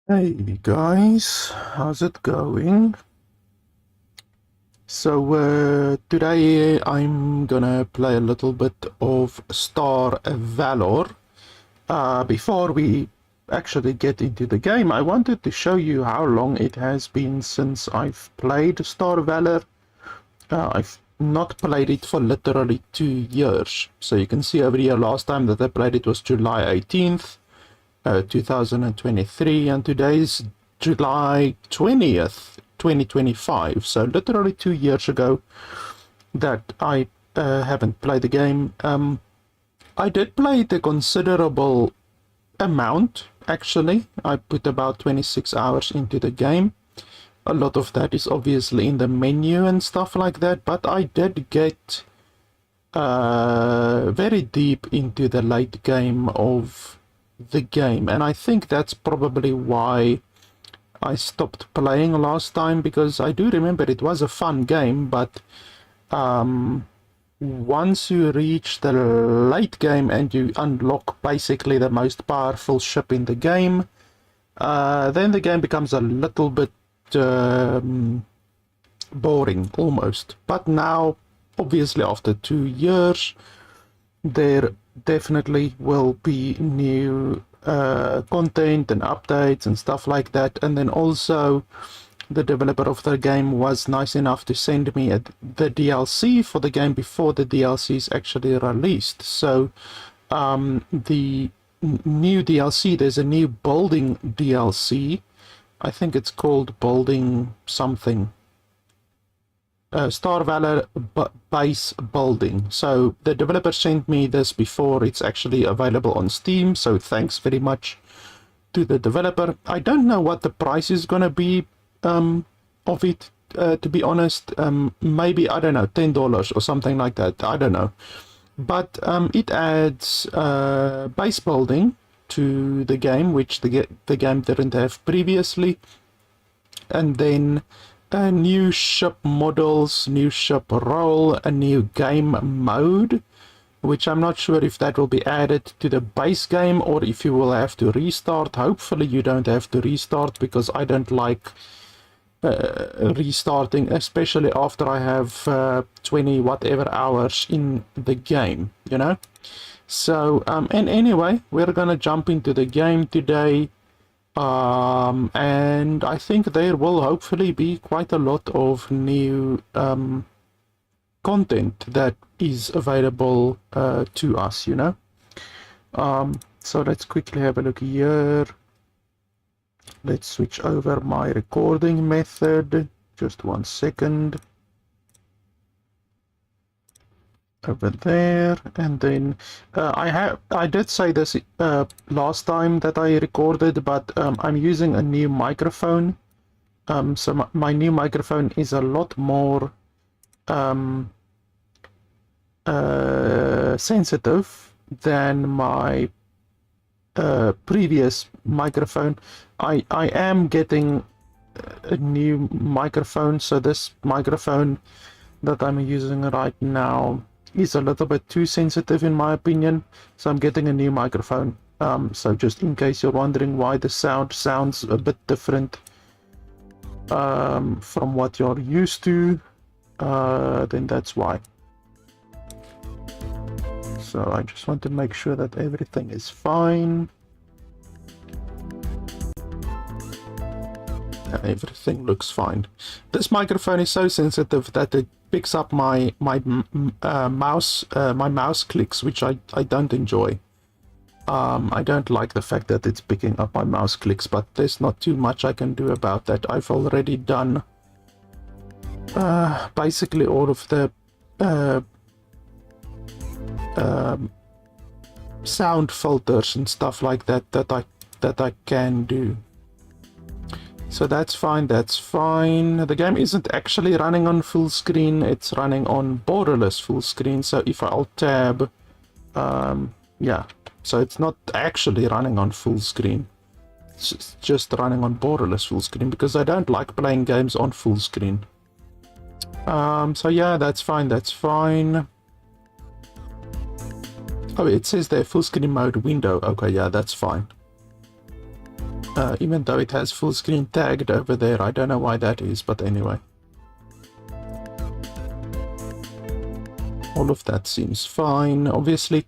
Hey guys, how's it going? So today I'm gonna play a little bit of Star Valor. Before we actually get into the game, I wanted to show you how long it has been since I've played Star Valor. I've not played it for literally 2 years. So you can see over here, last time that I played it was July 18th. 2023, and today's July 20th, 2025. So literally 2 years ago that I haven't played the game. I did play it a considerable amount, actually. I put about 26 hours into the game. A lot of that is obviously in the menu and stuff like that, but I did get very deep into the late game of the game, and I think that's probably why I stopped playing last time, because I do remember it was a fun game, but once you reach the late game and you unlock basically the most powerful ship in the game, then the game becomes a little bit boring almost. But now, obviously after 2 years, there definitely will be new content and updates and stuff like that. And then also the developer of the game was nice enough to send me the DLC for the game before the DLC is actually released. So the new DLC, there's a new building DLC. I think it's called building something. Star Valor base building. So the developer sent me this before it's actually available on Steam, so thanks very much to the developer. I don't know what the price is gonna be of it, to be honest. Maybe, I don't know, $10 or something like that, I don't know. But it adds base building to the game, which the game didn't have previously, and then new ship models, new ship role, a new game mode, which I'm not sure if that will be added to the base game or if you will have to restart. Hopefully you don't have to restart, because I don't like restarting, especially after I have 20 whatever hours in the game, you know. So and anyway, we're gonna jump into the game today. And I think there will hopefully be quite a lot of new content that is available to us, you know. So let's quickly have a look here. Let's switch over my recording method. Just 1 second. Over there, and then I did say this last time that I recorded, but I'm using a new microphone. So my new microphone is a lot more sensitive than my previous microphone. I am getting a new microphone, so this microphone that I'm using right now is a little bit too sensitive in my opinion, so I'm getting a new microphone. So just in case you're wondering why the sound sounds a bit different from what you're used to, then that's why. So I just want to make sure that everything is fine. Everything looks fine. This microphone is so sensitive that it picks up my mouse clicks, which I don't enjoy. I don't like the fact that it's picking up my mouse clicks, but there's not too much I can do about that. I've already done basically all of the sound filters and stuff like that that I can do. So that's fine, that's fine. The game isn't actually running on full screen, it's running on borderless full screen. So if I alt-tab, yeah, so it's not actually running on full screen. It's just running on borderless full screen, because I don't like playing games on full screen. So yeah, that's fine, that's fine. Oh, it says there full screen mode window. Okay, yeah, that's fine. even though it has full screen tagged over there. I don't know why that is, but anyway. All of that seems fine. Obviously,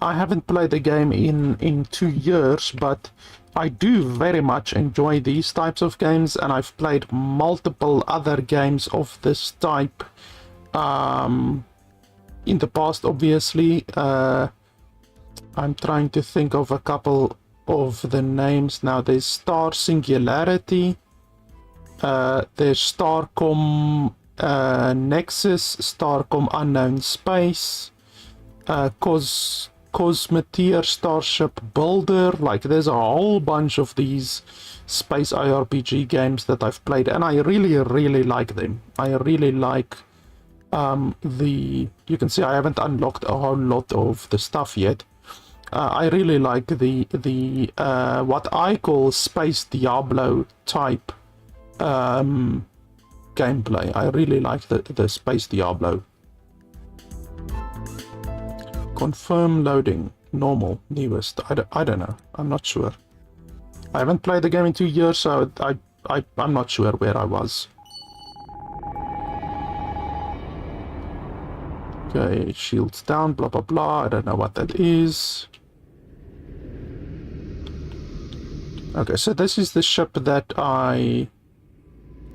I haven't played the game in 2 years, but I do very much enjoy these types of games, and I've played multiple other games of this type in the past, obviously. I'm trying to think of a couple of the names now. There's Star Singularity, there's Starcom Nexus, Starcom Unknown Space, Cosmeteer, Starship Builder. Like, there's a whole bunch of these space ARPG games that I've played, and I really like them. I really like you can see I haven't unlocked a whole lot of the stuff yet. I really like the what I call Space Diablo type gameplay. I really like the Space Diablo. Confirm loading. Normal. Newest. I don't know. I'm not sure. I haven't played the game in 2 years, so I'm not sure where I was. Okay, shields down, blah blah blah. I don't know what that is. Okay, so this is the ship that I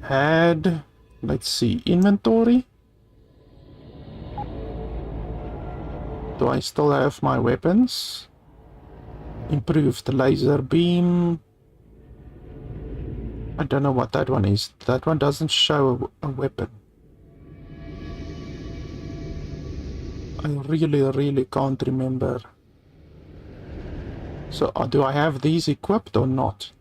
had. Let's see, inventory. Do I still have my weapons? Improved laser beam. I don't know what that one is. That one doesn't show a weapon. I really can't remember. So do I have these equipped or not?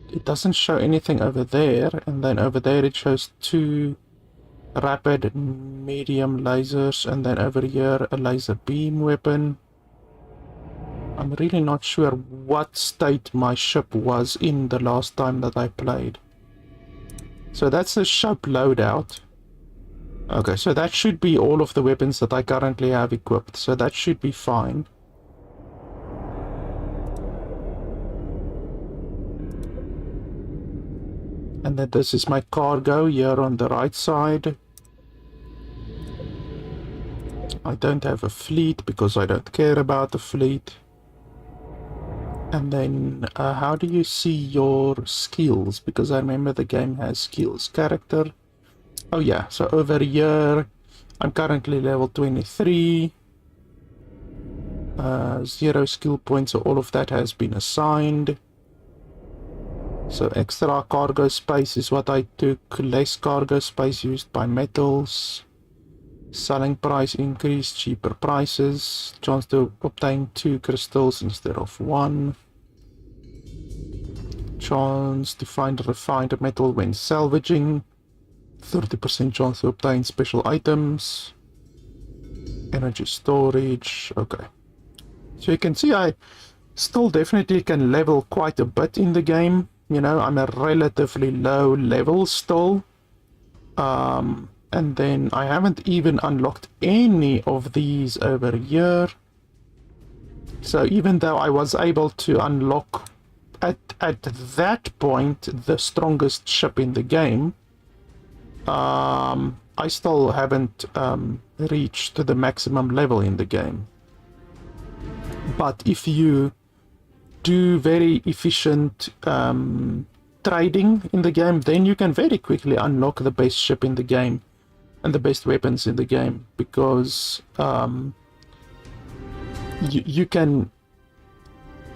It doesn't show anything over there, and then over there it shows 2 rapid medium lasers, and then over here a laser beam weapon. I'm really not sure what state my ship was in the last time that I played. So that's the ship loadout. Okay, so that should be all of the weapons that I currently have equipped, so that should be fine. And then this is my cargo here on the right side. I don't have a fleet because I don't care about the fleet. And then how do you see your skills? Because I remember the game has skills. Character. Oh yeah, so over here I'm currently level 23. 0 skill points, so all of that has been assigned. So extra cargo space is what I took. Less cargo space used by metals. Selling price increase, cheaper prices. Chance to obtain 2 crystals instead of 1. Chance to find refined metal when salvaging. 30% chance to obtain special items. Energy storage. Okay. So you can see I still definitely can level quite a bit in the game. You know, I'm a relatively low level still. And then I haven't even unlocked any of these over here. So even though I was able to unlock at that point the strongest ship in the game, I still haven't reached the maximum level in the game. But if you do very efficient trading in the game, then you can very quickly unlock the best ship in the game and the best weapons in the game, because you can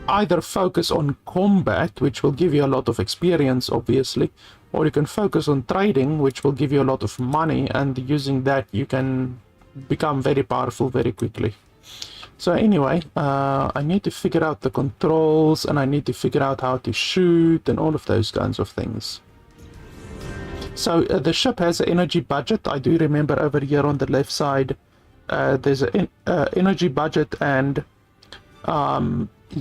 either focus on combat, which will give you a lot of experience obviously, or you can focus on trading, which will give you a lot of money, and using that you can become very powerful very quickly. So anyway, I need to figure out the controls, and I need to figure out how to shoot and all of those kinds of things. So the ship has an energy budget. I do remember over here on the left side there's an energy budget, and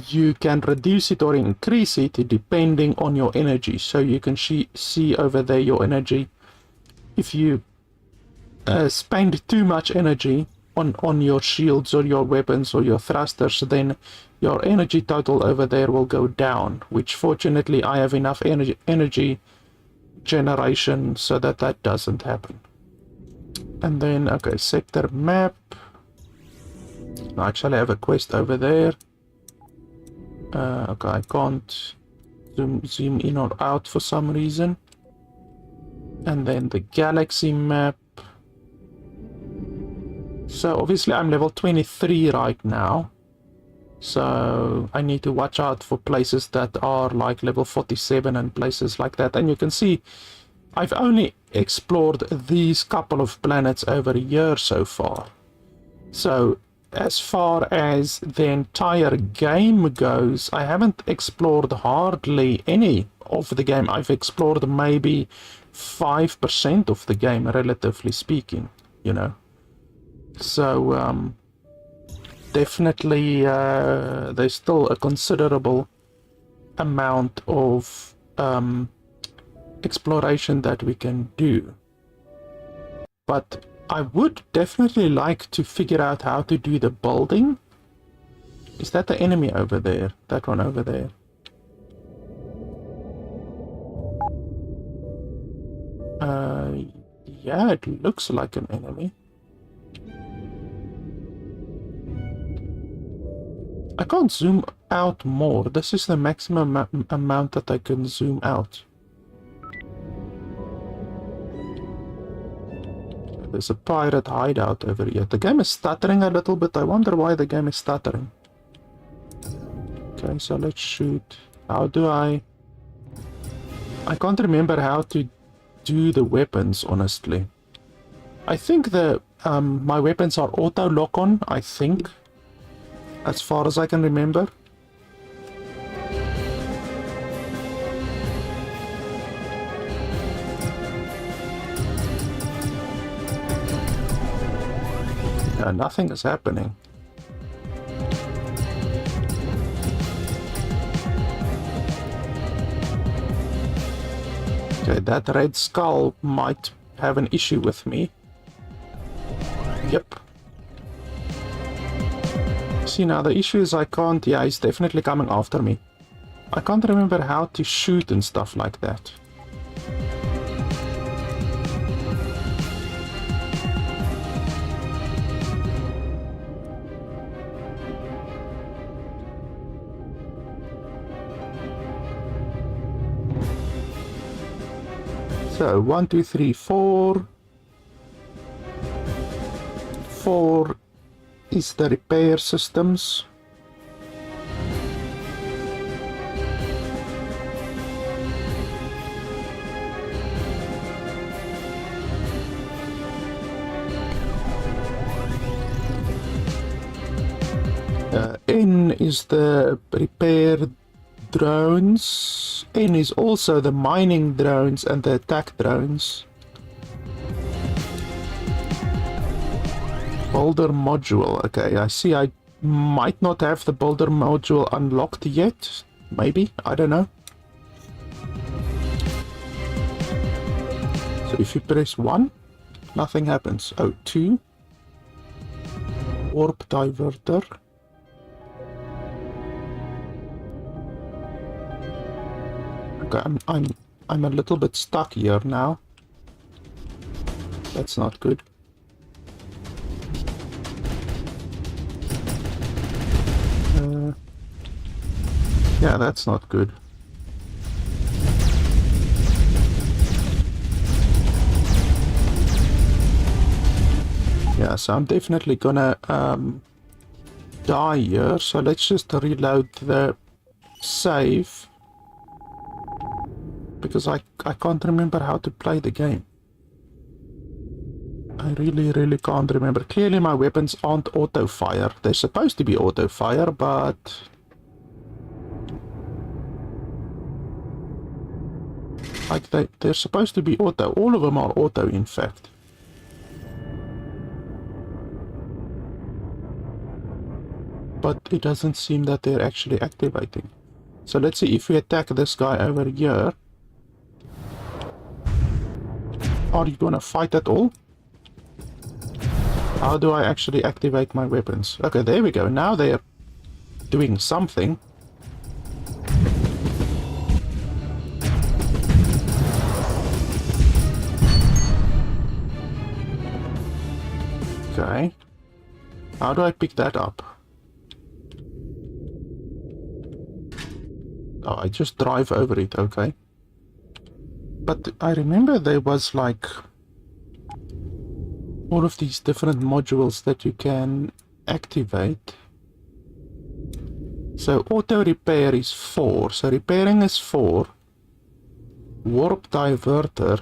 you can reduce it or increase it depending on your energy. So you can see over there your energy. If you spend too much energy on your shields or your weapons or your thrusters, then your energy total over there will go down, which fortunately I have enough energy generation so that that doesn't happen. And then, okay, sector map. I actually have a quest over there. Okay, I can't zoom in or out for some reason. And then the galaxy map. So obviously I'm level 23 right now. So I need to watch out for places that are like level 47 and places like that. And you can see I've only explored these couple of planets over a year so far. So as far as the entire game goes, I haven't explored hardly any of the game. I've explored maybe 5% of the game, relatively speaking, you know. So definitely there's still a considerable amount of exploration that we can do. But I would definitely like to figure out how to do the building. Is that the enemy over there? That one over there. Yeah, it looks like an enemy. I can't zoom out more. This is the maximum amount that I can zoom out. There's a pirate hideout over here. The game is stuttering a little bit. I wonder why the game is stuttering. Okay, so let's shoot. How do I can't remember how to do the weapons, honestly. I think the my weapons are auto lock-on, I think. As far as I can remember. Nothing is happening. Okay, that red skull might have an issue with me. Yep. See, now the issue is I can't... Yeah, he's definitely coming after me. I can't remember how to shoot and stuff like that. So, 1, 2, 3, 4. 4 is the repair systems. N is the repair drones. N is also the mining drones and the attack drones. Builder module. Okay, I see I might not have the builder module unlocked yet. Maybe, I don't know. So if you press 1, nothing happens. Oh, 2. Warp diverter. Okay, I'm a little bit stuck here now. That's not good. Yeah, that's not good. Yeah, so I'm definitely gonna die here. So let's just reload the save. Because I can't remember how to play the game. I really can't remember. Clearly my weapons aren't auto-fire. They're supposed to be auto-fire, but... like they're supposed to be auto. All of them are auto, in fact. But it doesn't seem that they're actually activating. So let's see if we attack this guy over here. Are you gonna fight at all? How do I actually activate my weapons? Okay, there we go. Now they're doing something. Okay. How do I pick that up? Oh, I just drive over it, okay. But I remember there was like all of these different modules that you can activate. So auto repair is 4. So repairing is 4. Warp diverter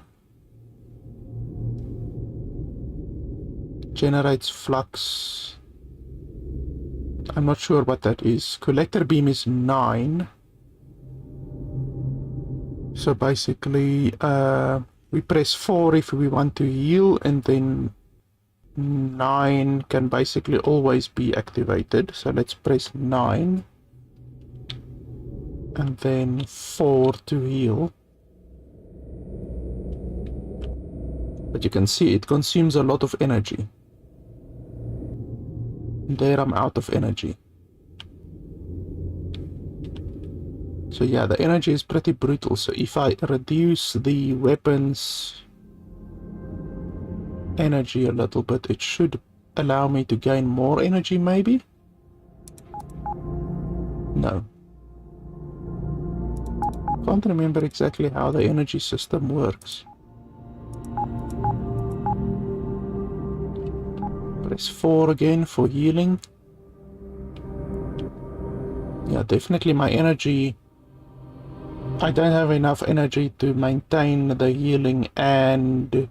generates flux. I'm not sure what that is. Collector beam is 9. So basically, we press 4 if we want to heal, and then 9 can basically always be activated. So let's press 9. And then 4 to heal. But you can see it consumes a lot of energy. There I'm out of energy. So yeah, the energy is pretty brutal. So if I reduce the weapons energy a little bit, it should allow me to gain more energy maybe? No. Can't remember exactly how the energy system works. Press 4 again for healing. Yeah, definitely my energy... I don't have enough energy to maintain the healing and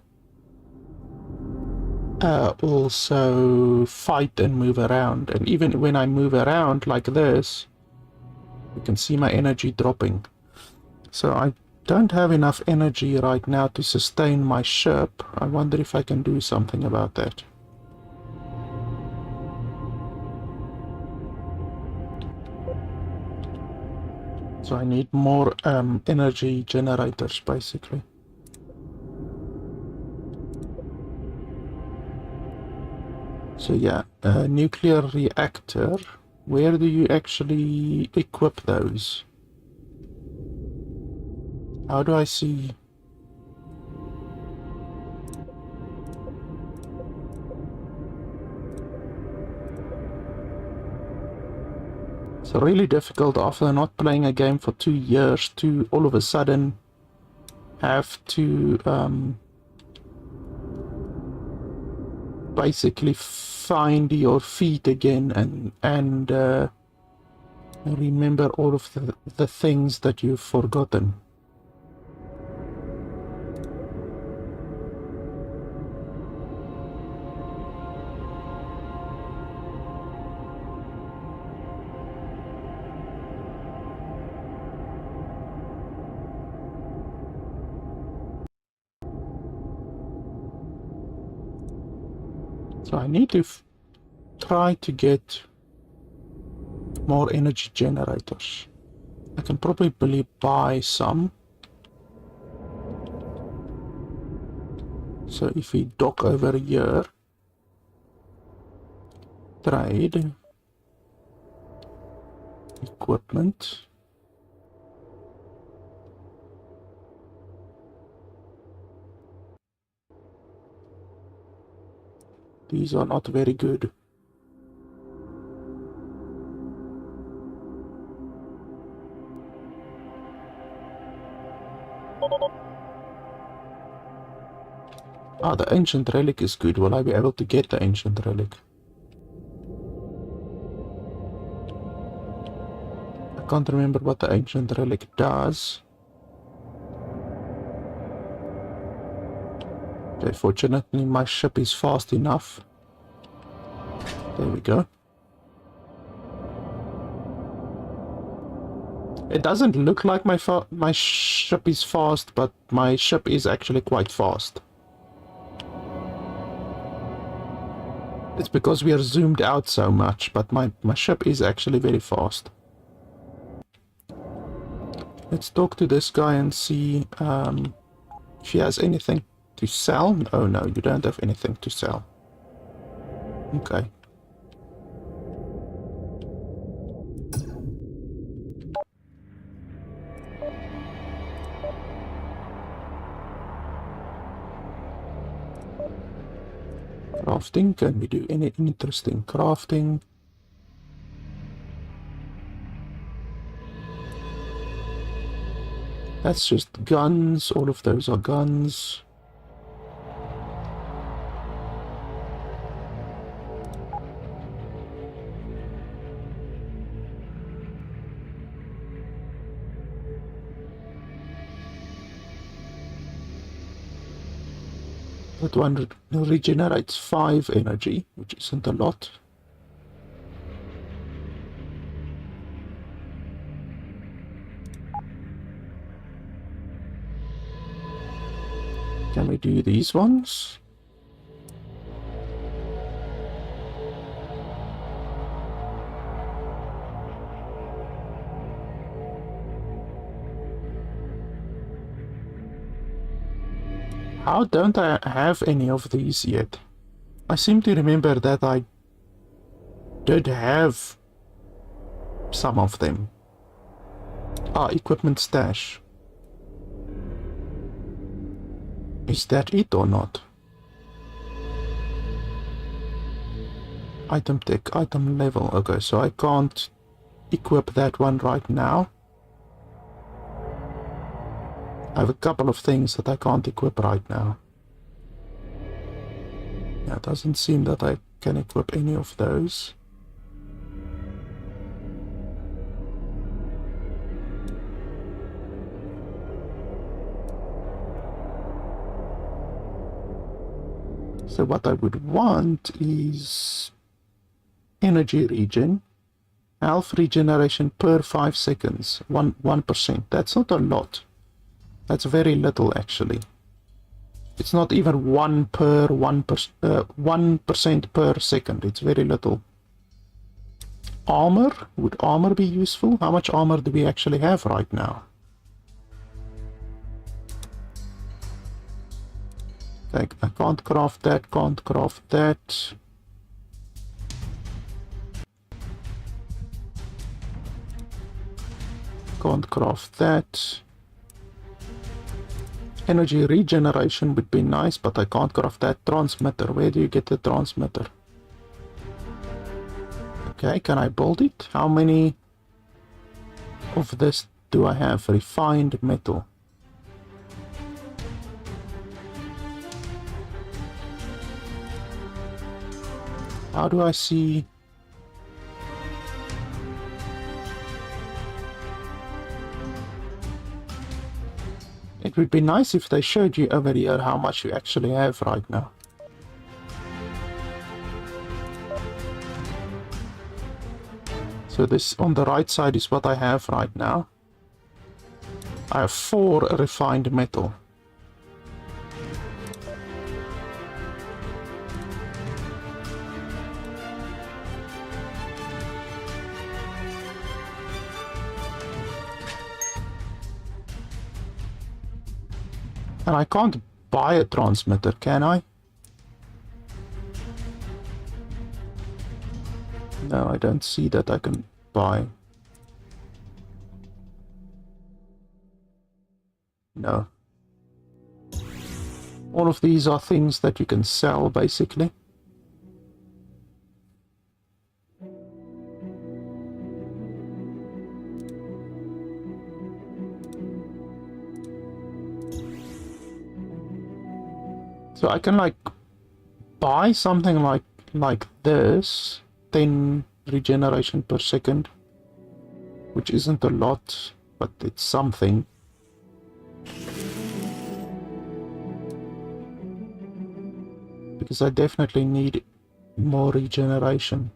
also fight and move around. And even when I move around like this, you can see my energy dropping. So I don't have enough energy right now to sustain my ship. I wonder if I can do something about that. So I need more energy generators, basically. So yeah, nuclear reactor. Where do you actually equip those? How do I see? It's really difficult after not playing a game for 2 years to all of a sudden have to basically find your feet again and remember all of the things that you've forgotten. So I need to try to get more energy generators. I can probably buy some. So if we dock over here, trade, equipment. These are not very good. Ah, the ancient relic is good. Will I be able to get the ancient relic? I can't remember what the ancient relic does. Okay, fortunately my ship is fast enough. There we go. It doesn't look like my ship is fast, but my ship is actually quite fast. It's because we are zoomed out so much, but my ship is actually very fast. Let's talk to this guy and see if he has anything to sell. Oh no, you don't have anything to sell. Okay. Crafting, can we do any interesting crafting? That's just guns, all of those are guns. That one regenerates 5 energy, which isn't a lot. Can we do these ones? How don't I have any of these yet? I seem to remember that I did have some of them. Ah, equipment stash. Is that it or not? Item tech, item level. Okay, so I can't equip that one right now. I have a couple of things that I can't equip right now. Yeah, it doesn't seem that I can equip any of those. So what I would want is energy regen, health regeneration per 5 seconds, 1%. That's not a lot. That's very little actually. It's not even 1% per second. It's very little. Armor, would armor be useful? How much armor do we actually have right now? Like, I can't craft that, can't craft that. Can't craft that. Energy regeneration would be nice, but I can't craft that. Transmitter, where do you get the transmitter? Okay, can I build it? How many of this do I have? Refined metal. How do I see? It would be nice if they showed you over here how much you actually have right now. So this on the right side is what I have right now. I have 4 refined metal. And I can't buy a transmitter, can I? No, I don't see that I can buy. No. All of these are things that you can sell, basically. So I can like buy something like this, 10 regeneration per second, which isn't a lot, but it's something. Because I definitely need more regeneration.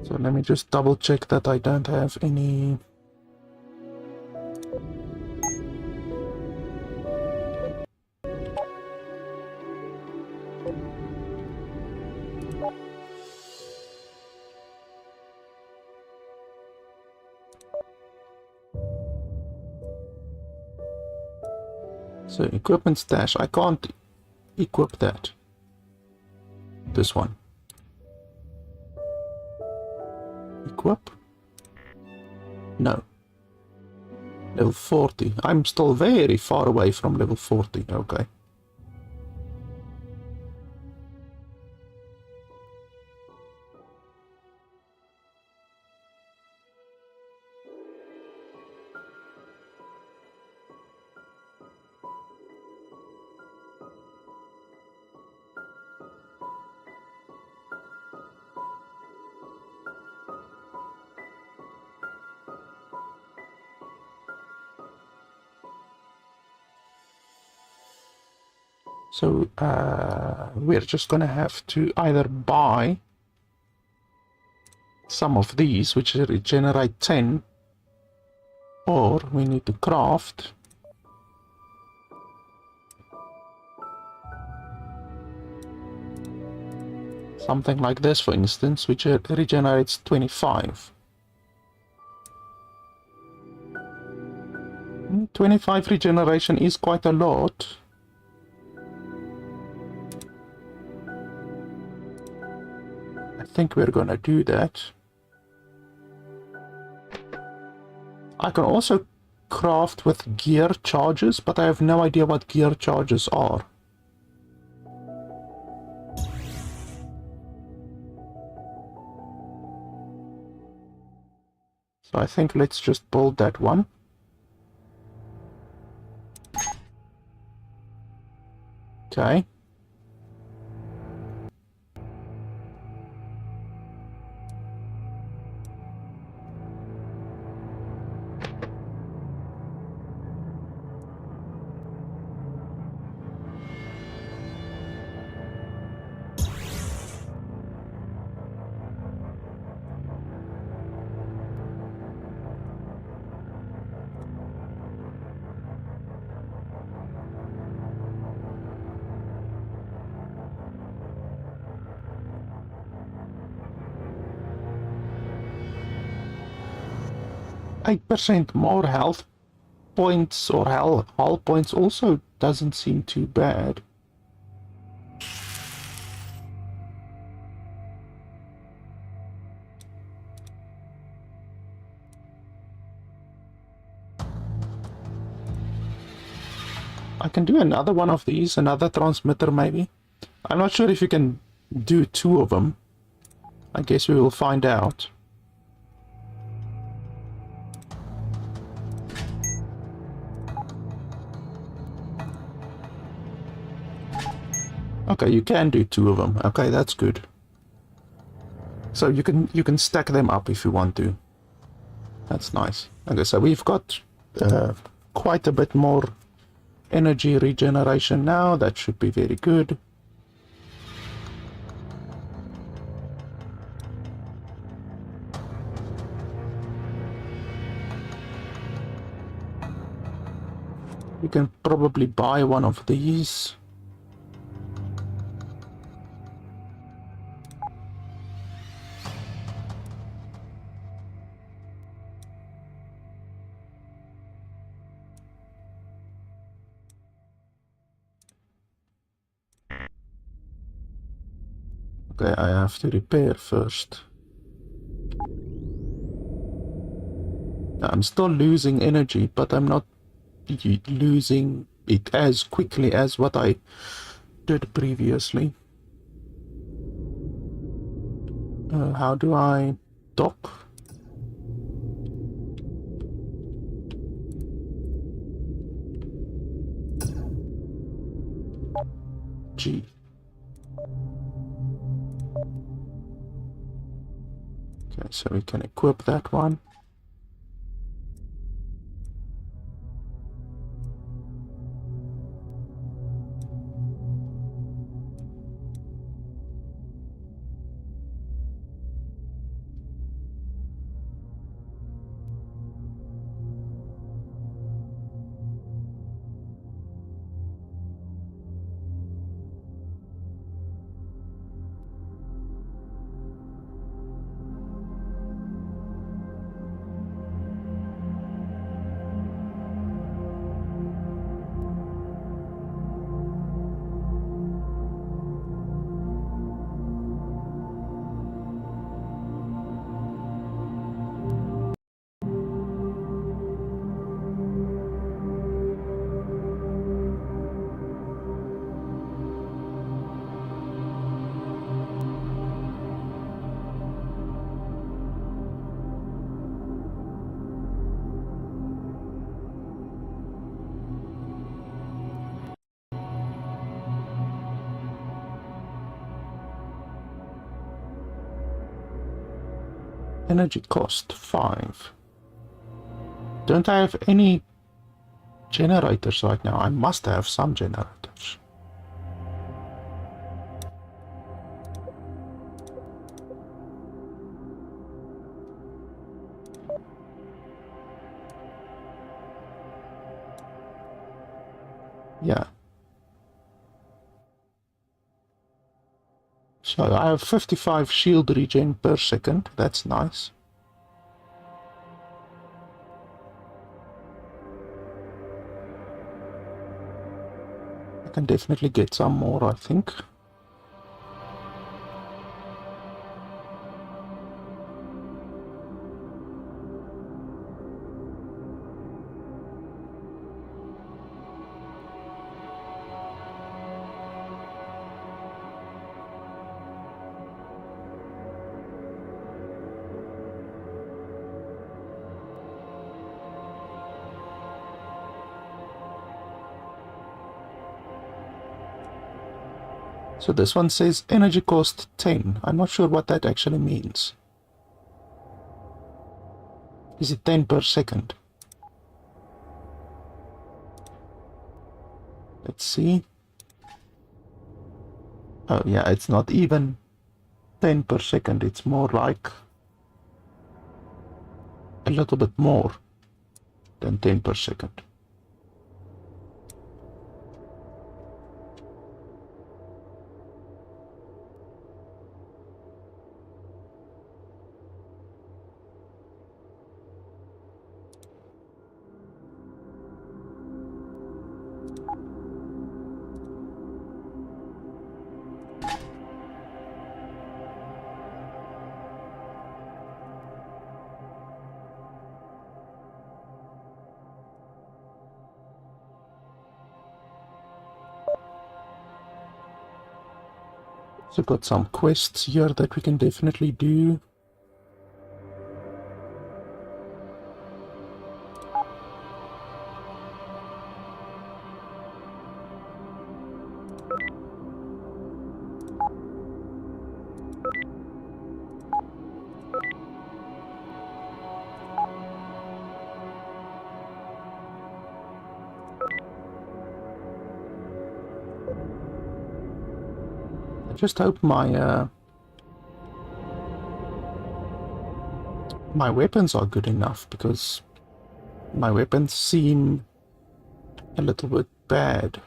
So let me just double check that I don't have any. So equipment stash, I can't equip that. This one. Equip? No. Level 40. I'm still very far away from level 40. Okay. So we're just gonna have to either buy some of these, which regenerate 10, or we need to craft something like this, for instance, which regenerates 25. 25 regeneration is quite a lot. I think we're gonna do that. I can also craft with gear charges, but I have no idea what gear charges are. So I think let's just build that one. Okay. 8% more health points or hull points also doesn't seem too bad. I can do another one of these, another transmitter maybe. I'm not sure if you can do 2 of them. I guess we will find out. Okay, you can do 2 of them. Okay, that's good. So you can stack them up if you want to. That's nice. Okay, so we've got quite a bit more energy regeneration now. That should be very good. We can probably buy one of these. Okay, I have to repair first. I'm still losing energy, but I'm not losing it as quickly as what I did previously. How do I dock? G. Okay, so we can equip that one. Energy cost 5. Don't I have any generators right now? I must have some generators. Yeah. So I have 55 shield regen per second. That's nice. I can definitely get some more, I think. So this one says energy cost 10. I'm not sure what that actually means. Is it 10 per second? Let's see. Oh yeah, it's not even 10 per second. It's more like a little bit more than 10 per second. So got some quests here that we can definitely do. I just hope my my weapons are good enough, because my weapons seem a little bit bad.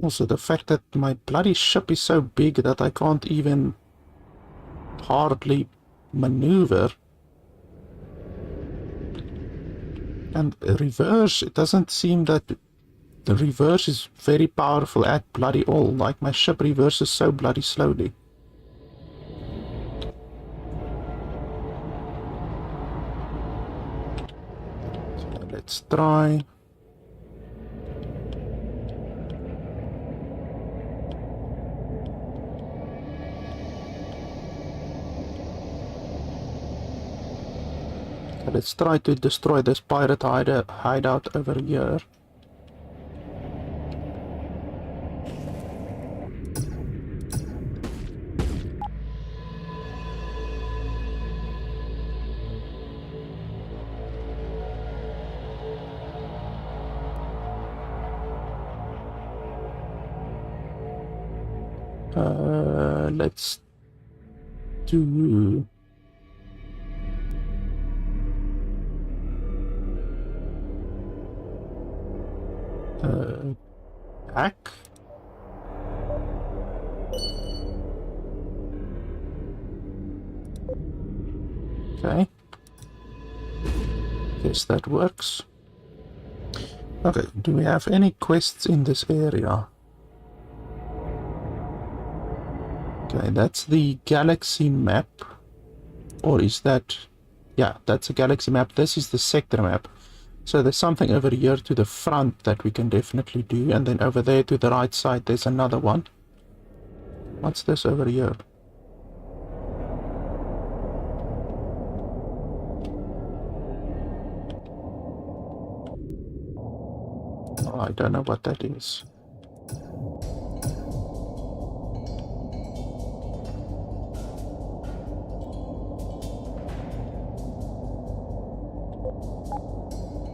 Also, the fact that my bloody ship is so big that I can't even hardly maneuver. And reverse, it doesn't seem that the reverse is very powerful at bloody all. Like, my ship reverses so bloody slowly. So let's try. Okay, let's try to destroy this pirate hideout over here. Let's do hack. Okay. Guess that works. Okay, do we have any quests in this area? Okay, that's the galaxy map. Or is that... Yeah, that's a galaxy map. This is the sector map. So there's something over here to the front that we can definitely do. And then over there to the right side, there's another one. What's this over here? Oh, I don't know what that is.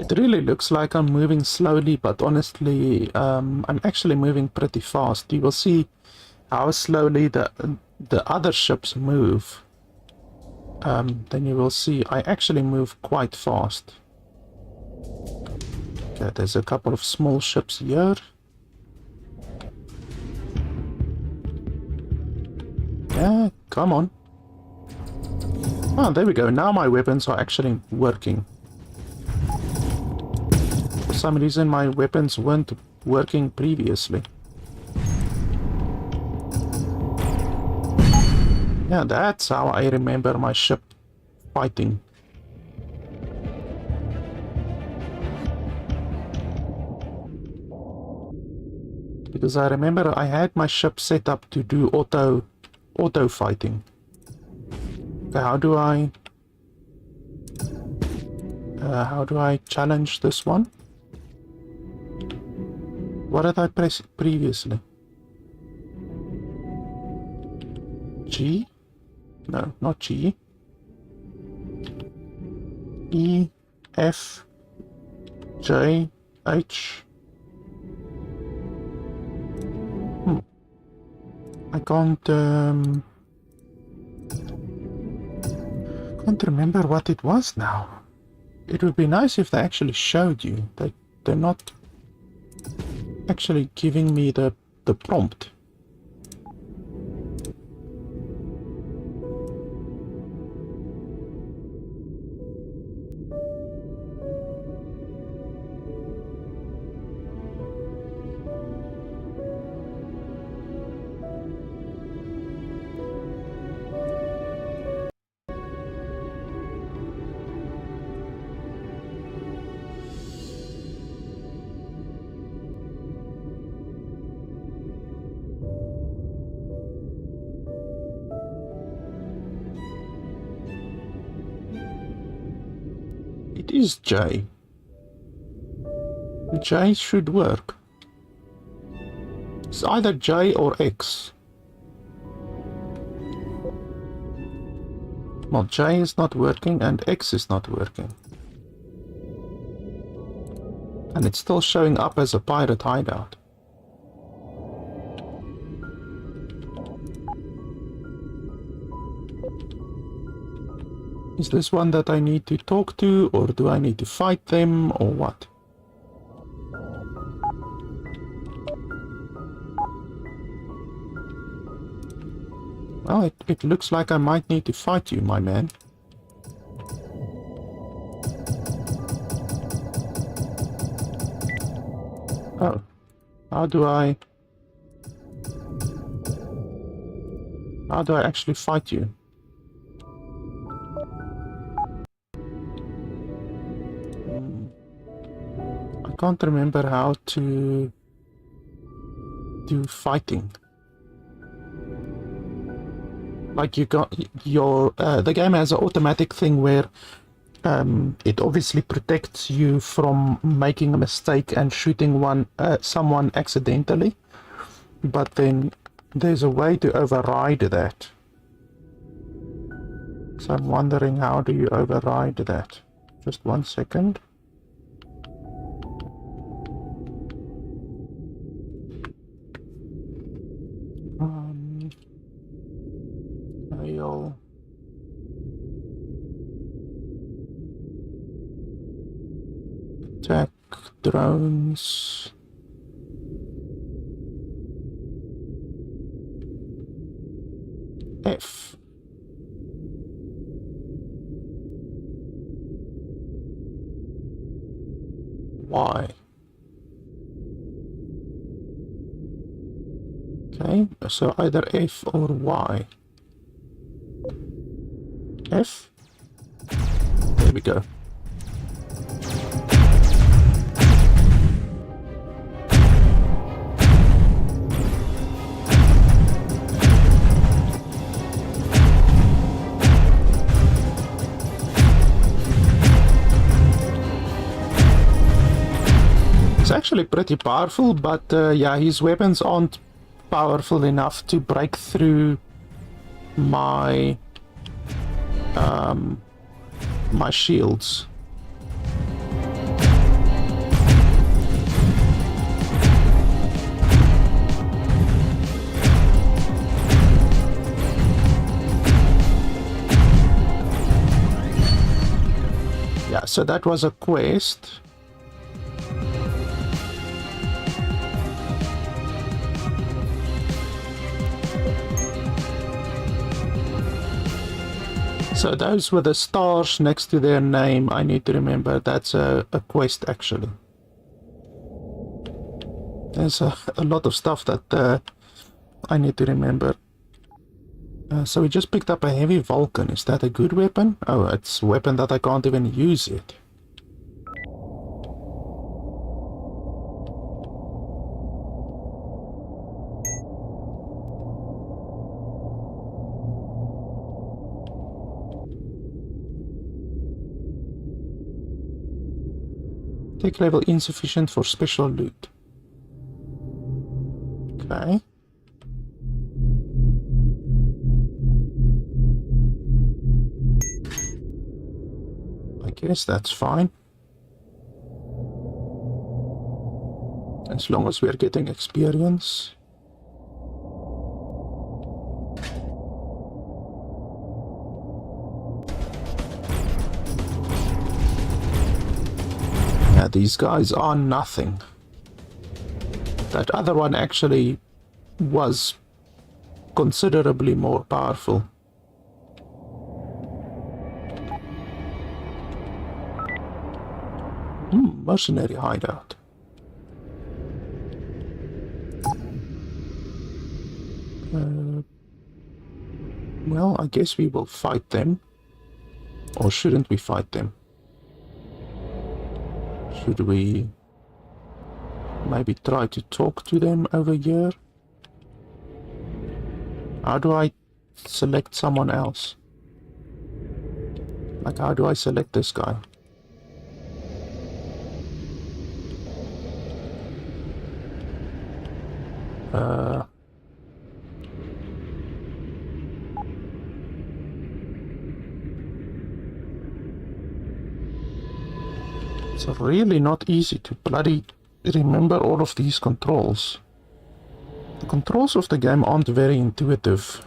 It really looks like I'm moving slowly, but honestly, I'm actually moving pretty fast. You will see how slowly the other ships move. Then you will see I actually move quite fast. Okay, there's a couple of small ships here. Yeah, come on. Oh, there we go. Now my weapons are actually working. For some reason my weapons weren't working previously. Yeah, that's how I remember my ship fighting. Because I remember I had my ship set up to do auto fighting. Okay, how do I challenge this one? What did I press previously? G? No, not G. E, F, J, H. I can't remember what it was now. It would be nice if they actually showed you. They're not actually giving me the prompt. It is J. J should work. It's either J or X. Well, J is not working and X is not working. And it's still showing up as a pirate hideout. Is this one that I need to talk to, or do I need to fight them, or what? Well, it looks like I might need to fight you, my man. Oh. How do I actually fight you? I can't remember how to do fighting. Like you got the game has an automatic thing where it obviously protects you from making a mistake and shooting someone accidentally, but then there's a way to override that. So I'm wondering, how do you override that? Just 1 second. I'll attack drones. F. Y. Okay, so either F or Y. F. There we go. It's actually pretty powerful, but yeah, his weapons aren't powerful enough to break through my my shields. Yeah, so that was a quest. So those were the stars next to their name. I need to remember that's a quest actually. There's a lot of stuff that I need to remember. So we just picked up a heavy Vulcan. Is that a good weapon? Oh, it's a weapon that I can't even use yet. Tech level insufficient for special loot. Okay. I guess that's fine. As long as we're getting experience. Yeah, these guys are nothing. That other one actually was considerably more powerful. Mercenary hideout. Well, I guess we will fight them. Or shouldn't we fight them? Should we maybe try to talk to them over here? How do I select someone else? Like, how do I select this guy? It's really not easy to bloody remember all of these controls. The controls of the game aren't very intuitive.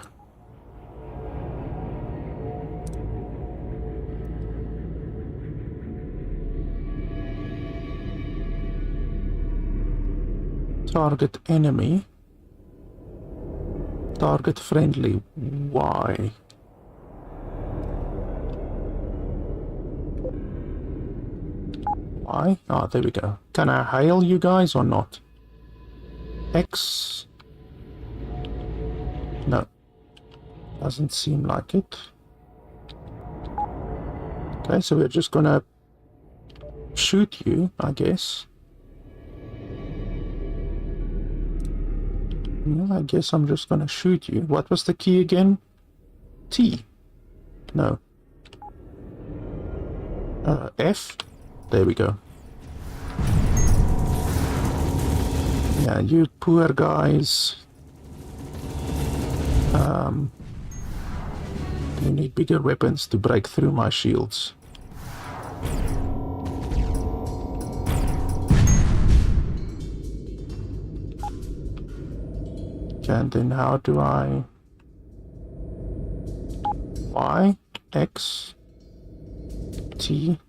Target enemy. Target friendly. Why? Why? Ah, there we go. Can I hail you guys or not? X. No. Doesn't seem like it. Okay, so we're just gonna shoot you, I guess. Yeah, I guess I'm just gonna shoot you. What was the key again? T. No. F. There we go. Yeah, you poor guys. You need bigger weapons to break through my shields. Okay, and then how do I... Y, X, T...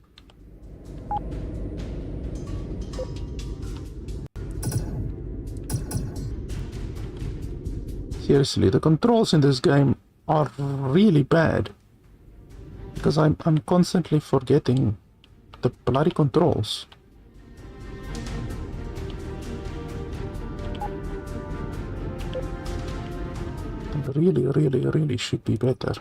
Seriously, the controls in this game are really bad. Because I'm constantly forgetting the bloody controls. They really should be better.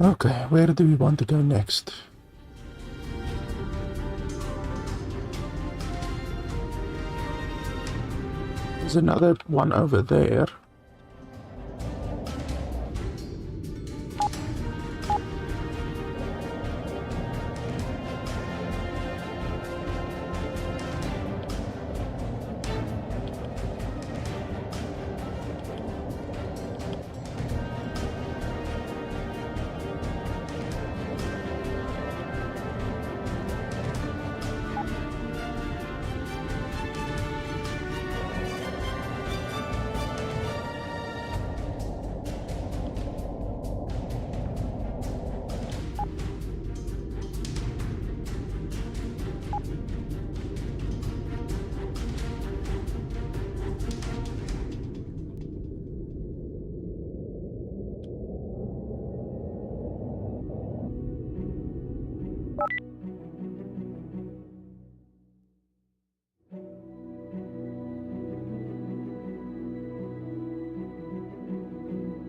Okay, where do we want to go next? There's another one over there.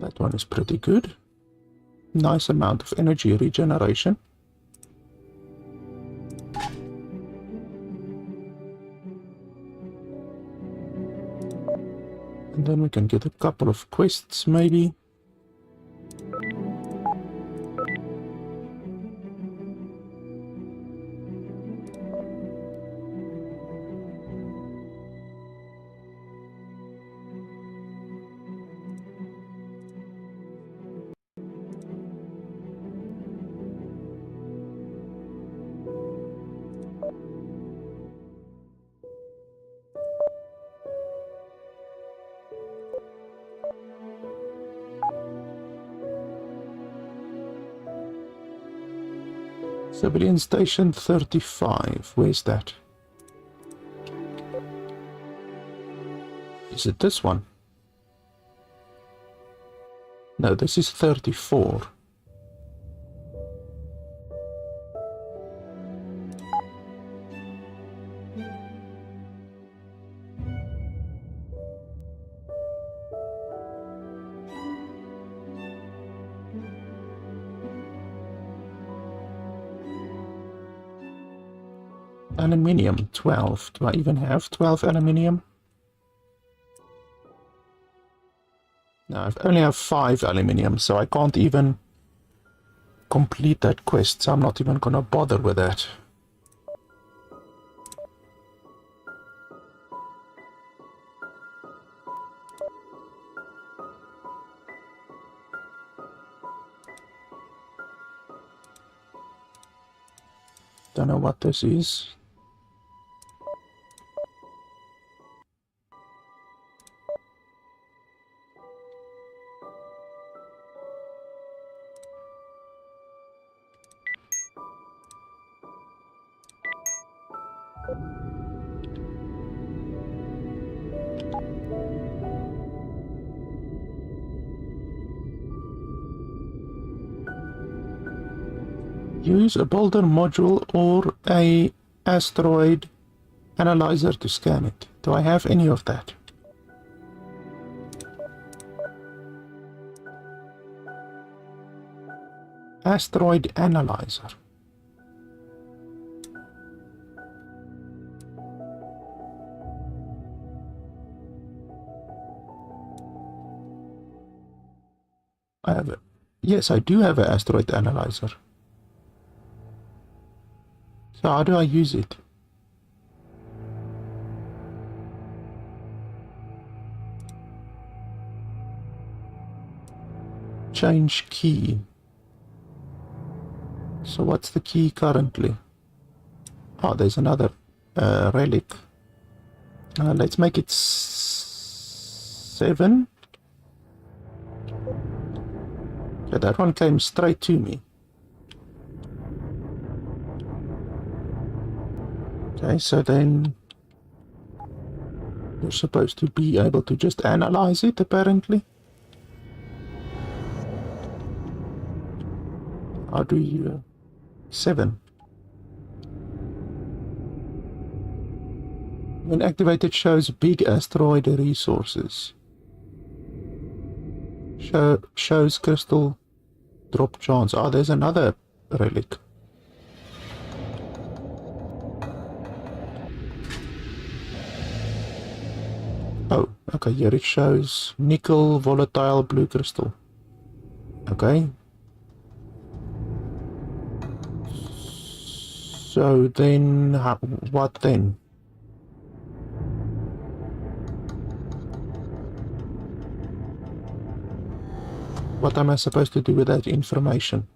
That one is pretty good. Nice amount of energy regeneration. And then we can get a couple of quests, maybe. Civilian Station 35. Where's that? Is it this one? No, this is 34. Aluminium, 12. Do I even have 12 aluminium? No, I only have 5 aluminium, so I can't even complete that quest, so I'm not even gonna bother with that. Don't know what this is. Use a boulder module or a asteroid analyzer to scan it. Do I have any of that? Asteroid analyzer. I have it. Yes, I do have an asteroid analyzer. So how do I use it? Change key. So what's the key currently? Oh, there's another relic. Let's make it 7. Okay, that one came straight to me. Okay, so then you're supposed to be able to just analyze it, apparently. How do you... 7. When activated, shows big asteroid resources. Shows crystal drop chance. Oh, there's another relic. Oh, okay, here it shows nickel volatile blue crystal. Okay. So then, what then? What am I supposed to do with that information?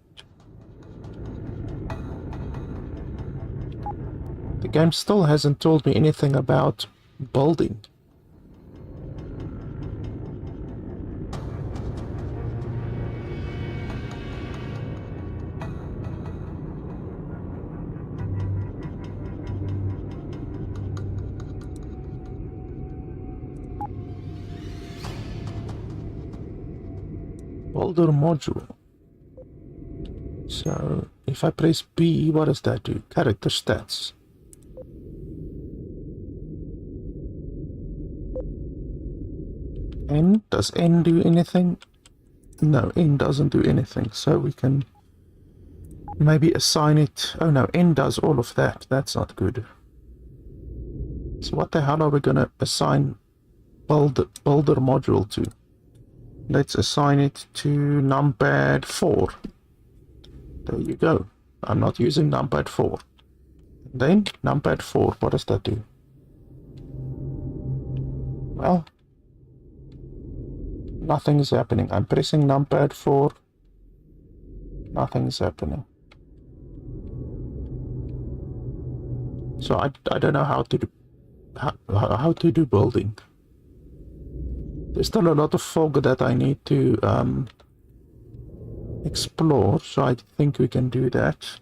The game still hasn't told me anything about building. Boulder module. So if I press B, what does that do? Character stats. N? Does N do anything? No, N doesn't do anything, so we can maybe assign it. Oh no, N does all of that. That's not good. So what the hell are we gonna assign builder module to? Let's assign it to numpad 4. There you go. I'm not using numpad 4. Then numpad 4, what does that do? Well, nothing is happening. I'm pressing numpad 4. Nothing is happening. So I don't know how to do building. There's still a lot of fog that I need to explore, so I think we can do that.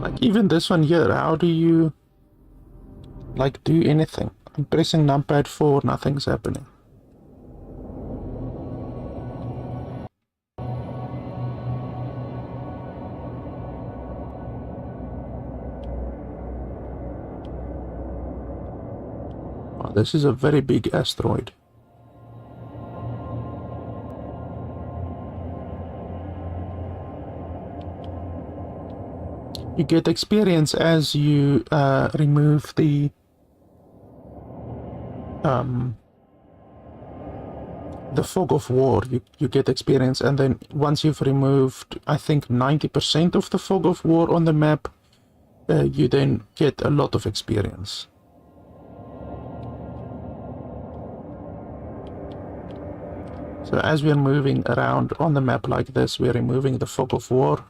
Like even this one here, how do you like do anything? I'm pressing numpad 4, nothing's happening. Oh, this is a very big asteroid. You get experience as you remove the fog of war. You get experience, and then once you've removed, I think 90% of the fog of war on the map, you then get a lot of experience. So as we're moving around on the map like this, we're removing the fog of war.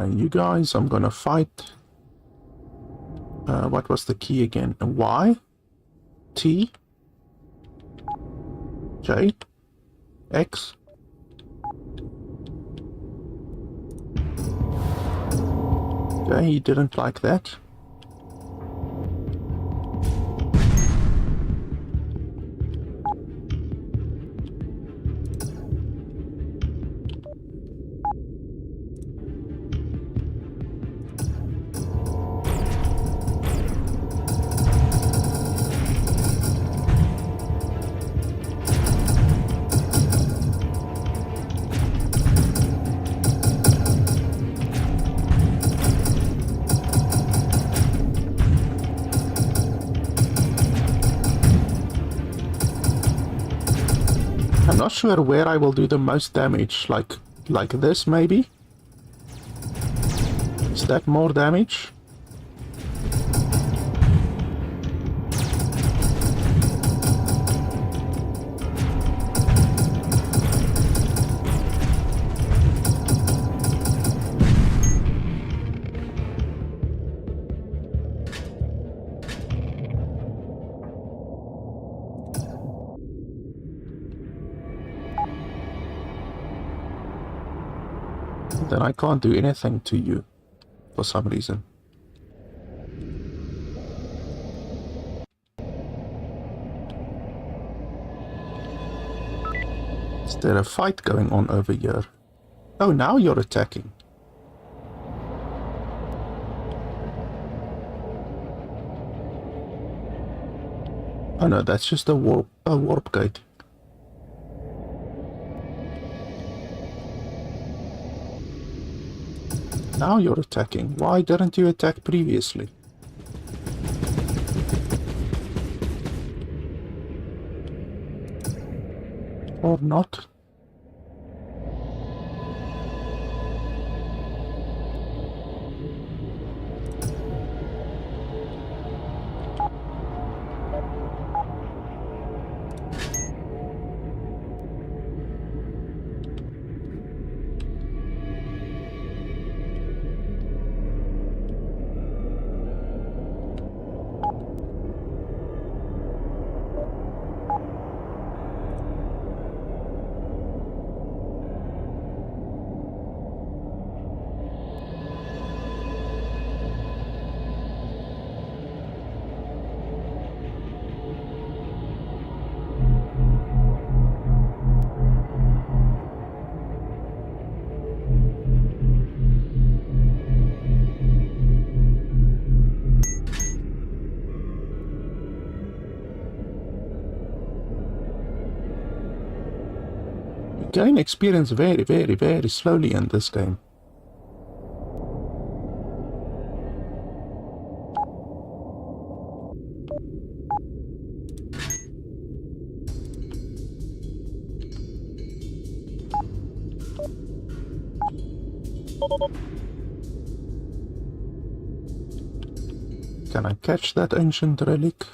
You guys, I'm gonna fight. What was the key again? Y, T, J, X. Okay, he didn't like that. I'm not sure where I will do the most damage, like this maybe? Is that more damage? Then I can't do anything to you for some reason. Is there a fight going on over here? Oh, now you're attacking. Oh no, that's just a warp gate. Now you're attacking. Why didn't you attack previously? Or not. Gain experience very, very, very slowly in this game. Can I catch that ancient relic?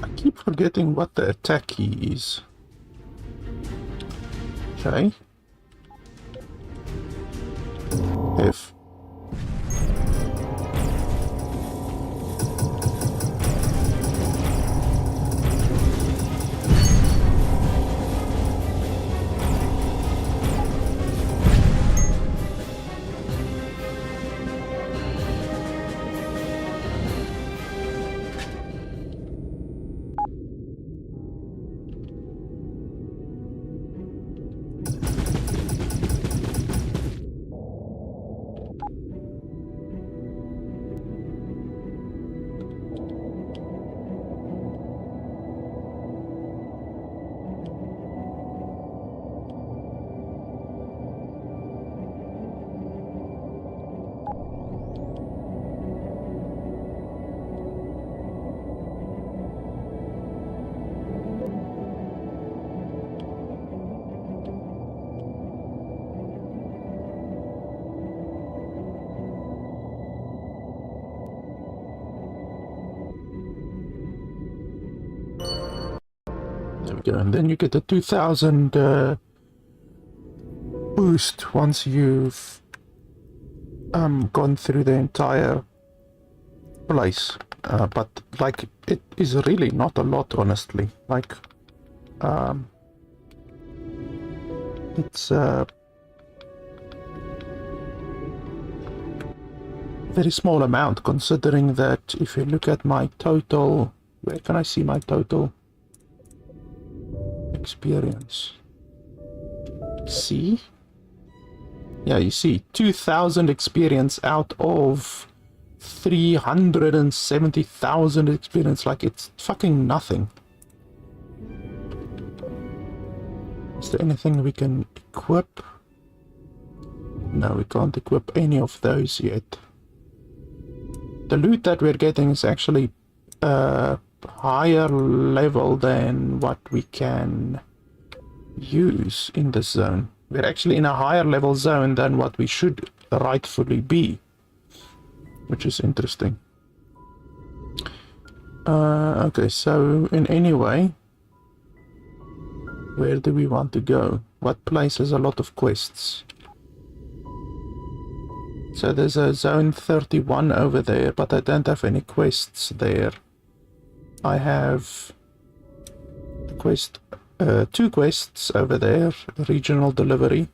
I keep forgetting what the attack key is. Okay. F. There we go, and then you get a 2000 boost once you've gone through the entire place. But like, it is really not a lot, honestly. Like, it's very small amount, considering that if you look at my total, where can I see my total experience? See? Yeah, you see, 2000 experience out of 370,000 experience. Like, it's fucking nothing. Is there anything we can equip? No, we can't equip any of those yet. The loot that we're getting is actually higher level than what we can use in this zone. We're actually in a higher level zone than what we should rightfully be, which is interesting. Okay, so in any way, where do we want to go? What place has a lot of quests? So there's a zone 31 over there, but I don't have any quests there. I have a quest, 2 quests over there, regional delivery,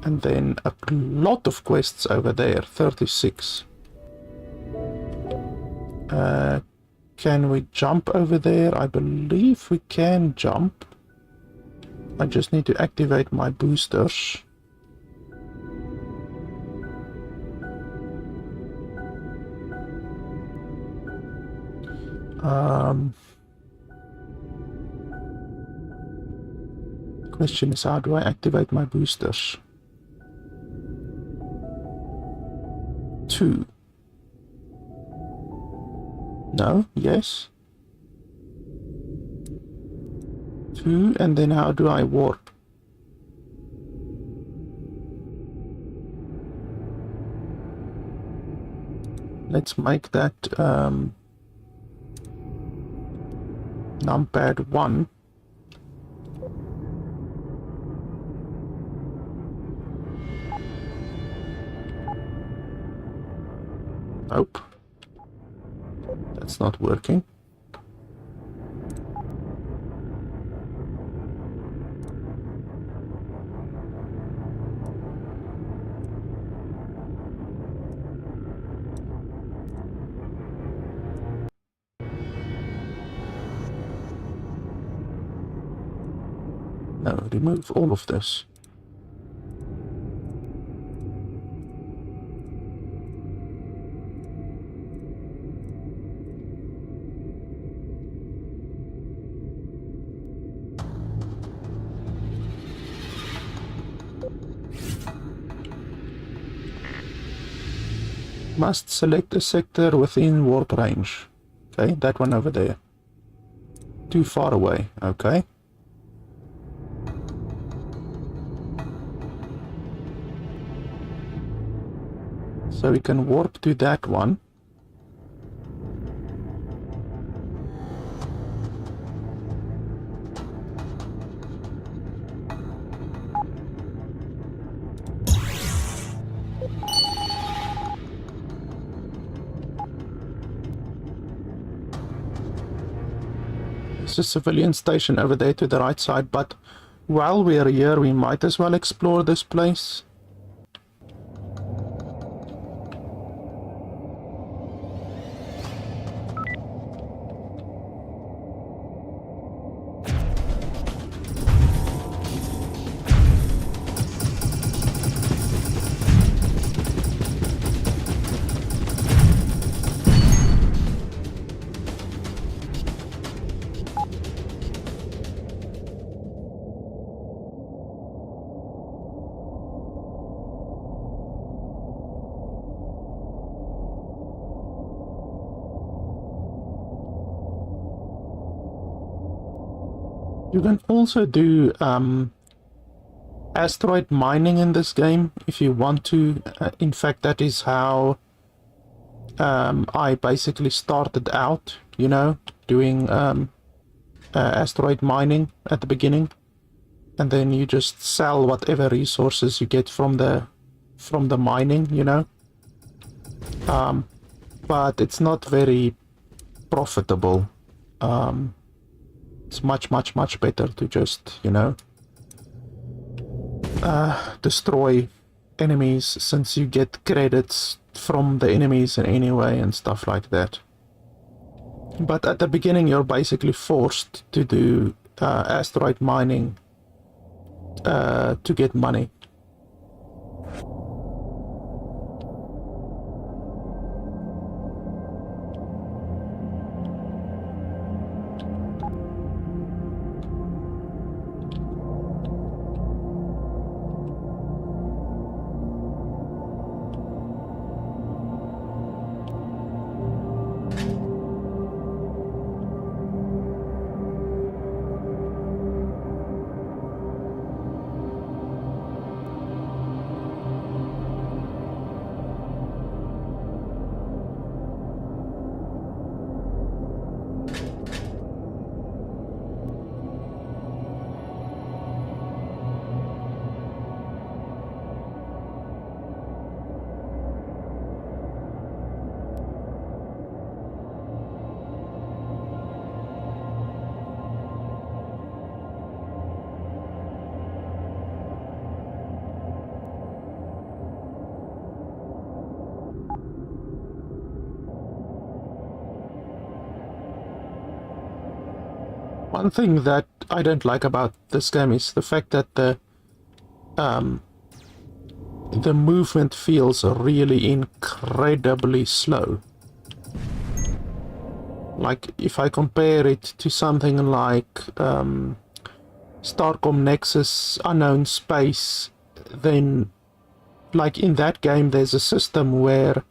and then a lot of quests over there, 36. Can we jump over there? I believe we can jump. I just need to activate my boosters. Question is, how do I activate my boosters? 2. No, yes. 2, and then how do I warp? Let's make that numpad 1. Nope. That's not working. No, remove all of this. Must select a sector within warp range. Okay, that one over there. Too far away, okay. So we can warp to that one. There's a civilian station over there to the right side, but while we're here, we might as well explore this place. You can also do asteroid mining in this game if you want to. In fact, that is how I basically started out, you know, doing asteroid mining at the beginning, and then you just sell whatever resources you get from the mining, you know. But it's not very profitable. It's much better to just, you know, destroy enemies, since you get credits from the enemies in any way and stuff like that. But at the beginning, you're basically forced to do asteroid mining to get money. One thing that I don't like about this game is the fact that the movement feels really incredibly slow. Like if I compare it to something like Starcom Nexus Unknown Space, then like in that game there's a system where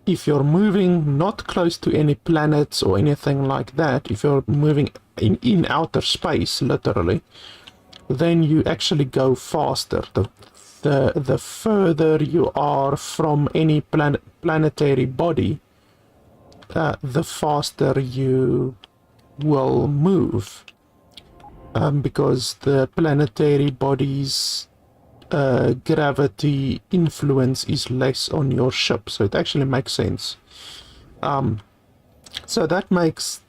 if you're moving not close to any planets or anything like that, if you're moving in outer space literally, then you actually go faster. The further you are from any planetary body, the faster you will move, because the planetary body's gravity influence is less on your ship, so it actually makes sense. So that makes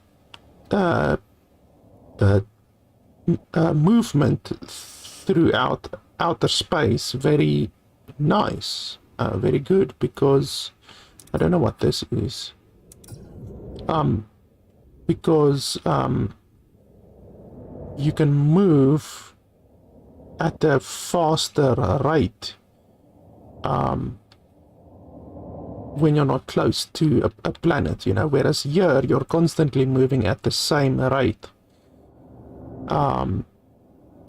movement throughout outer space very nice, very good, because I don't know what this is. Because you can move at a faster rate when you're not close to a planet, you know, whereas here you're constantly moving at the same rate.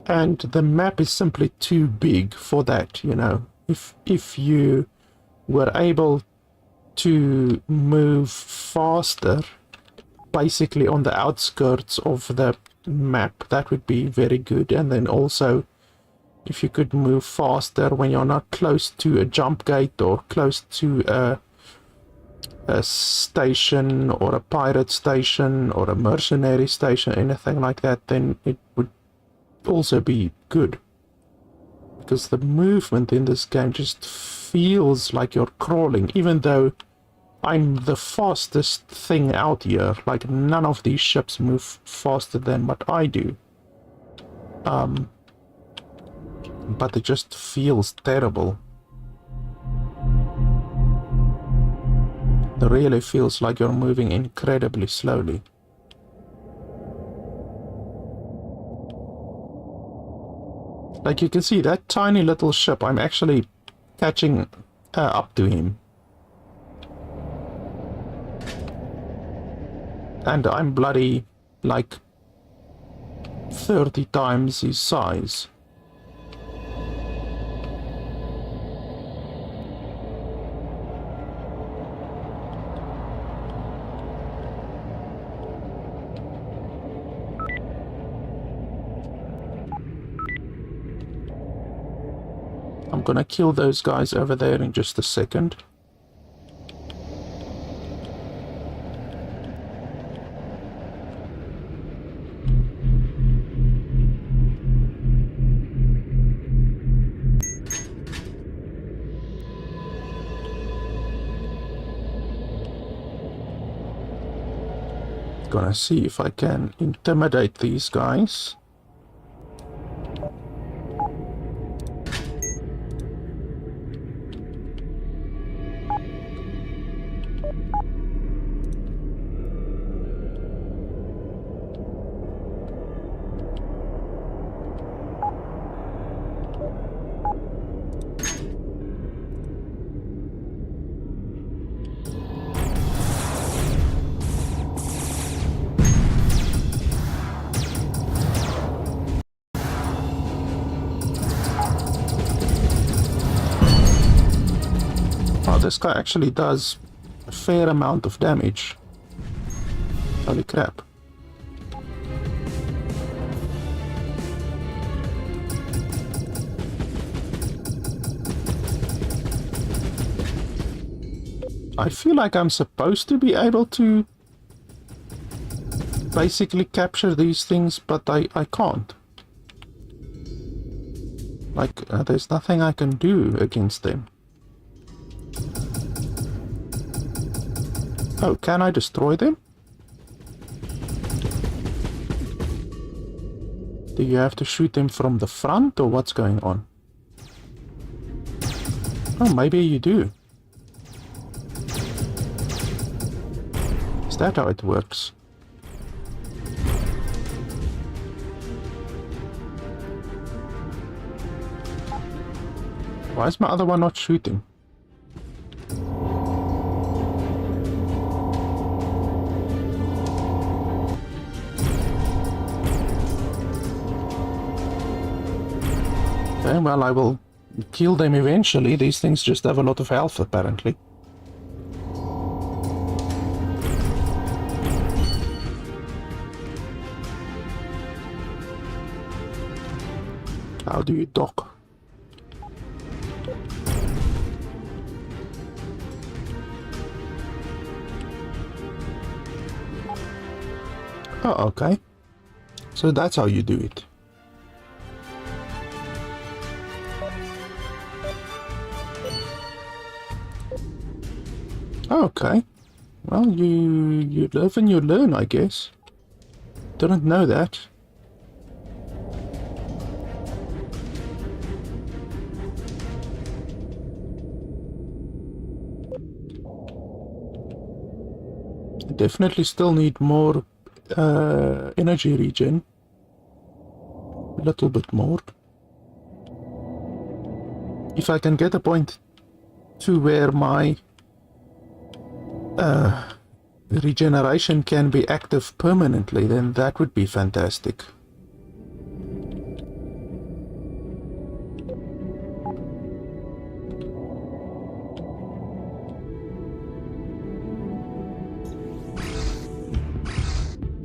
And the map is simply too big for that, you know. If you were able to move faster, basically on the outskirts of the map, that would be very good. And then also, if you could move faster when you're not close to a jump gate or close to a station or a pirate station or a mercenary station, anything like that, then it would also be good, because the movement in this game just feels like you're crawling, even though I'm the fastest thing out here. Like, none of these ships move faster than what I do, but it just feels terrible. It really feels like you're moving incredibly slowly. Like you can see, that tiny little ship, I'm actually catching up to him. And I'm bloody, like, 30 times his size. I'm gonna kill those guys over there in just a second. Gonna see if I can intimidate these guys. This guy actually does a fair amount of damage. Holy crap. I feel like I'm supposed to be able to basically capture these things, but I can't. Like, there's nothing I can do against them. Oh, can I destroy them? Do you have to shoot them from the front, or what's going on? Oh, maybe you do. Is that how it works? Why is my other one not shooting? Okay, well, I will kill them eventually. These things just have a lot of health, apparently. How do you dock? Oh, okay. So that's how you do it. Okay. Well, you live and you learn, I guess. Didn't know that. Definitely still need more energy regen. A little bit more. If I can get a point to where my regeneration can be active permanently, then that would be fantastic.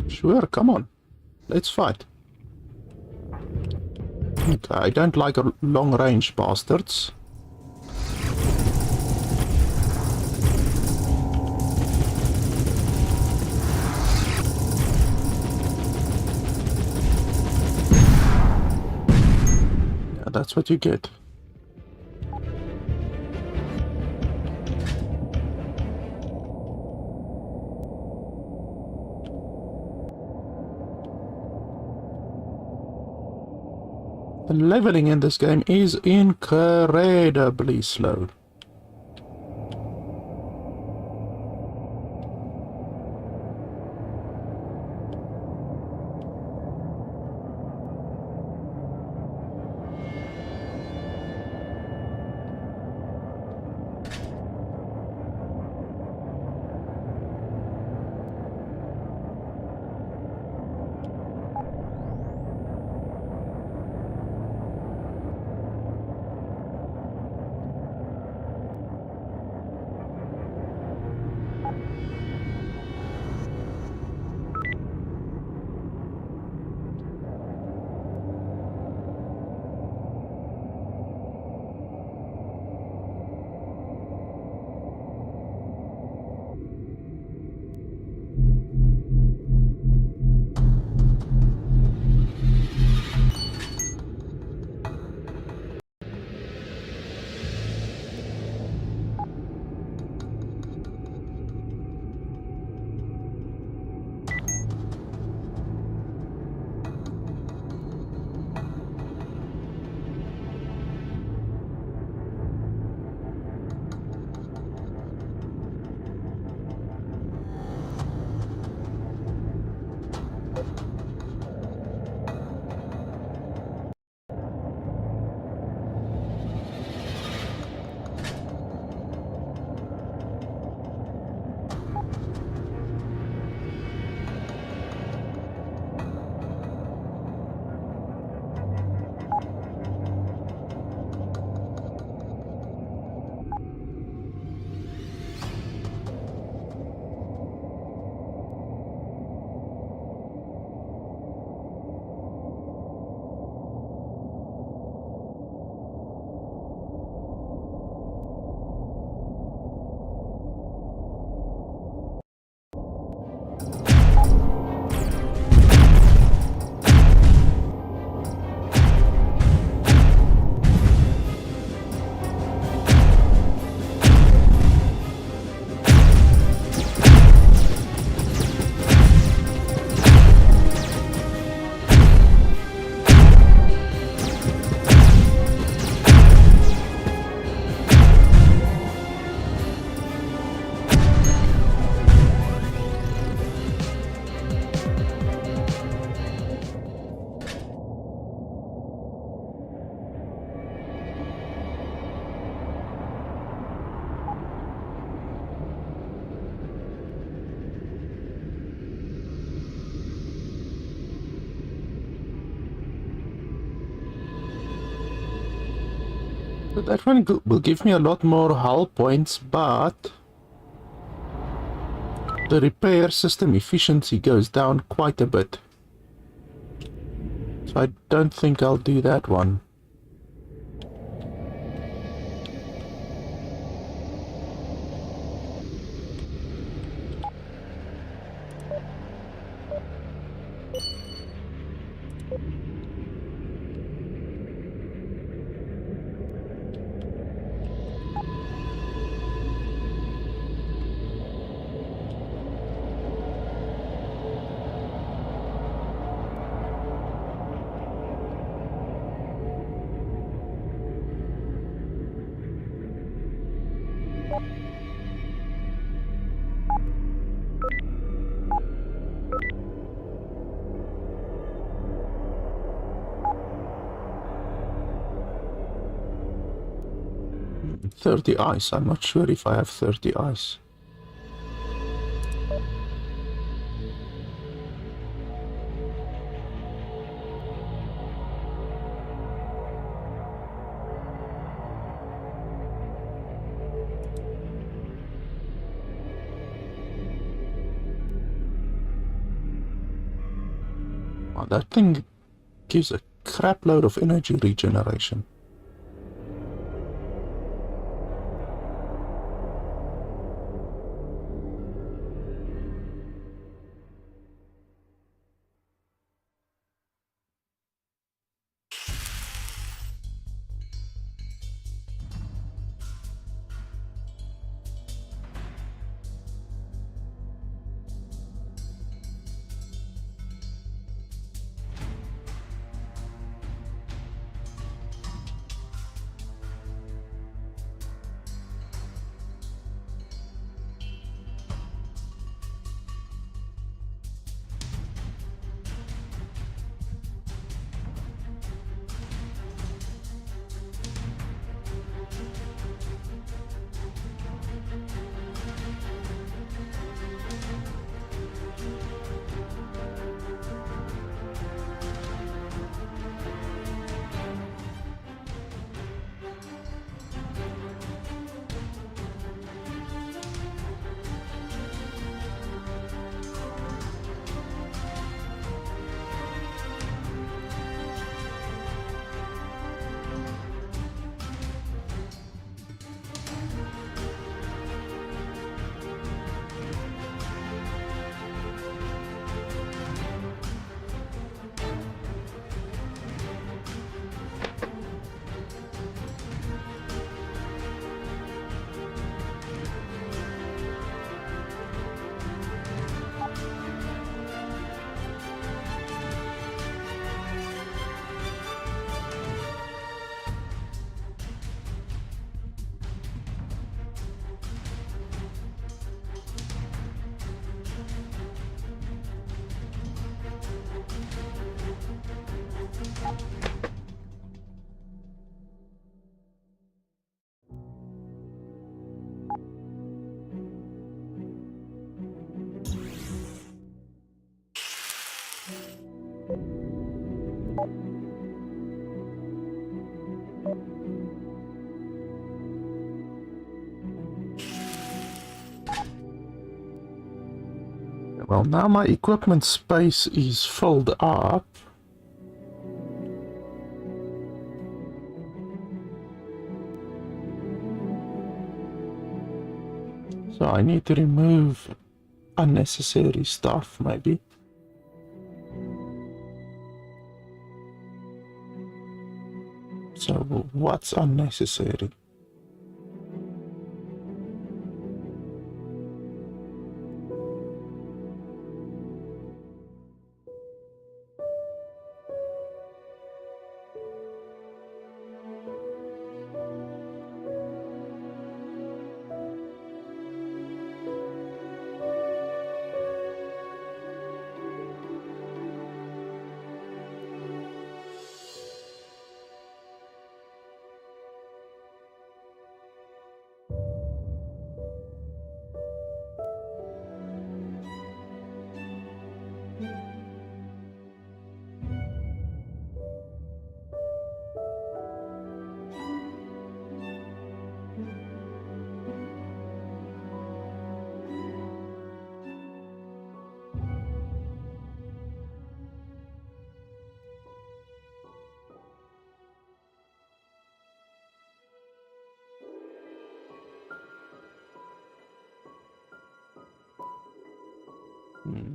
Sure, come on. Let's fight. Okay, I don't like long-range bastards. Yeah, that's what you get. The leveling in this game is incredibly slow. So that one will give me a lot more hull points, but the repair system efficiency goes down quite a bit. So I don't think I'll do that one. Mm, 30 ice. I'm not sure if I have 30 ice. Oh, that thing gives a crap load of energy regeneration. Well, now my equipment space is filled up. So I need to remove unnecessary stuff, maybe. So what's unnecessary?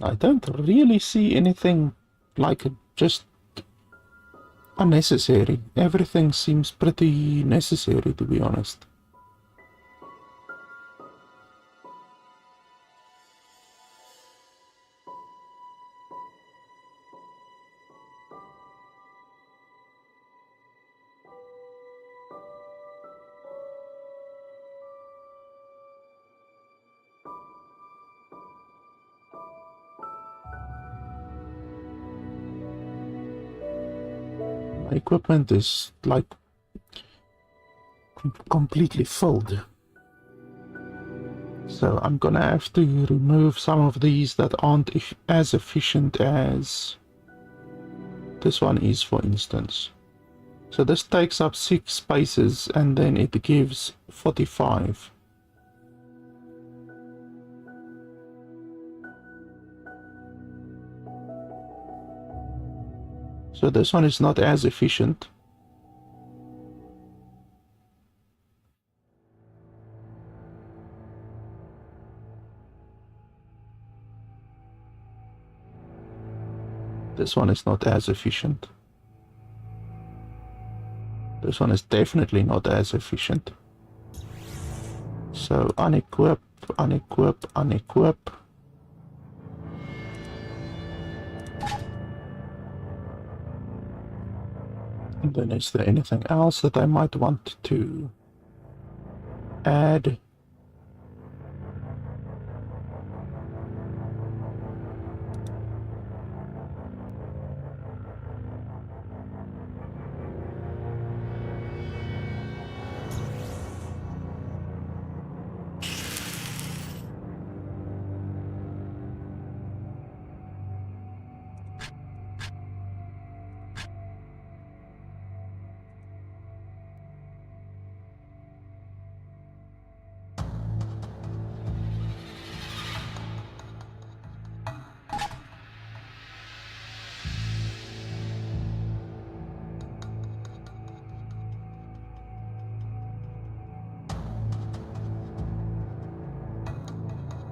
I don't really see anything like just unnecessary. Everything seems pretty necessary, to be honest. My equipment is like completely filled. So I'm gonna have to remove some of these that aren't as efficient as this one is, for instance. So this takes up 6 spaces and then it gives 45. So this one is not as efficient. This one is not as efficient. This one is definitely not as efficient. So unequip, unequip, unequip. And then is there anything else that I might want to add?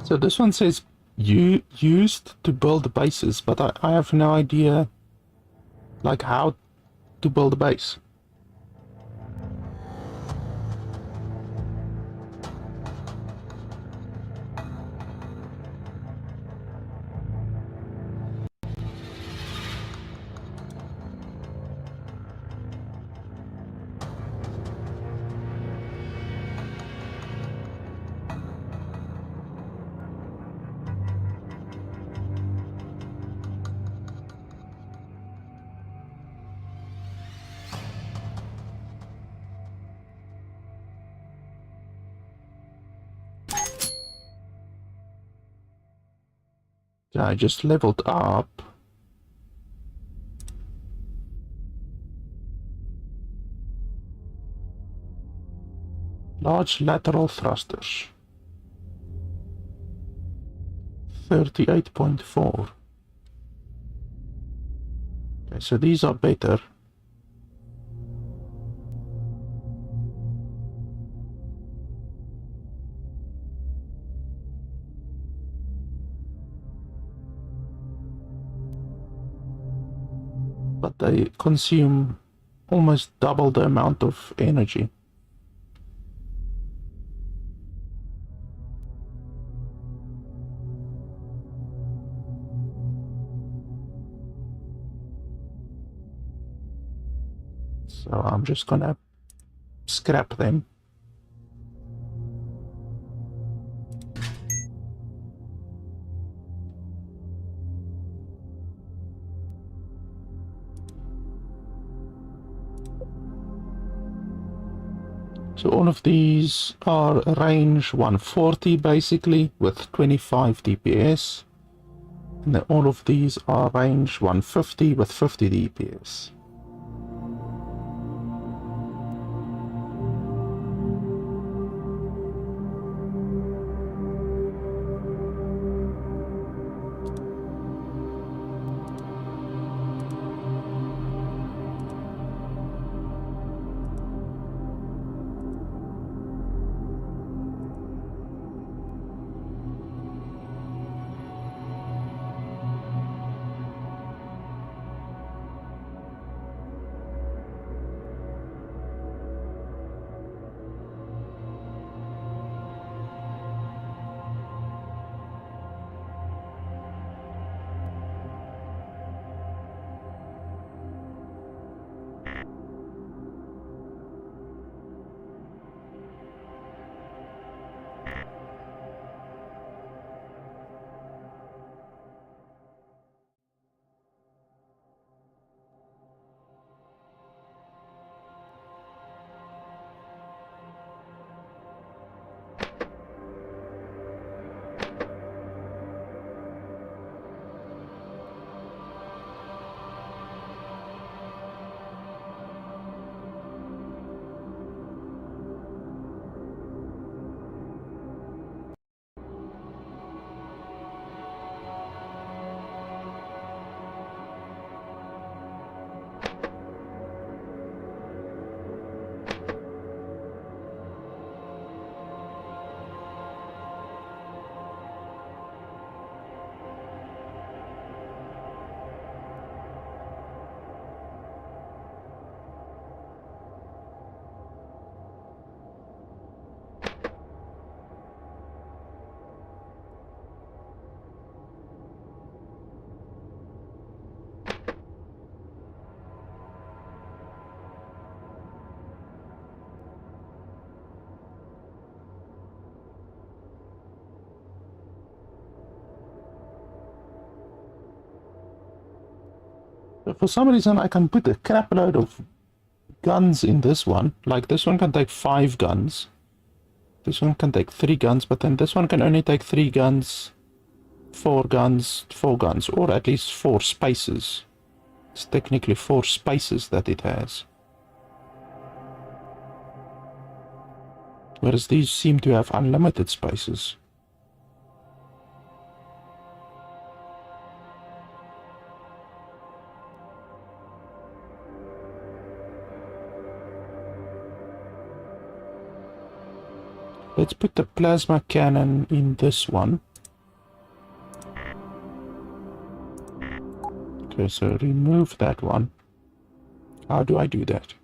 So this one says you used to build bases, but I have no idea like how to build a base. Yeah, I just leveled up. Large lateral thrusters. 38.4. Okay, so these are better. But they consume almost double the amount of energy. So I'm just gonna scrap them. So all of these are range 140 basically with 25 DPS. And then all of these are range 150 with 50 DPS. For some reason, I can put a crap load of guns in this one. Like, this one can take 5 guns. This one can take 3 guns, but then this one can only take 3 guns, 4 guns, 4 guns, or at least 4 spaces. It's technically 4 spaces that it has. Whereas these seem to have unlimited spaces. Let's put the plasma cannon in this one. Okay, so remove that one. How do I do that?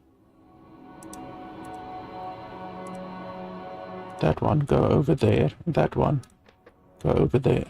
That one, go over there. That one, go over there.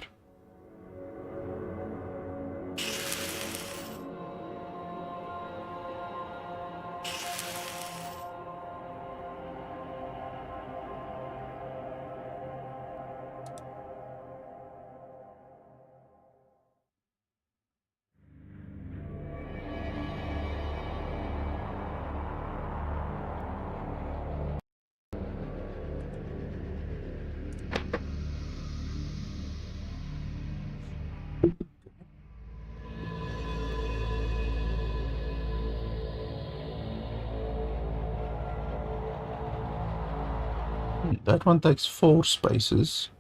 That one takes 4 spaces.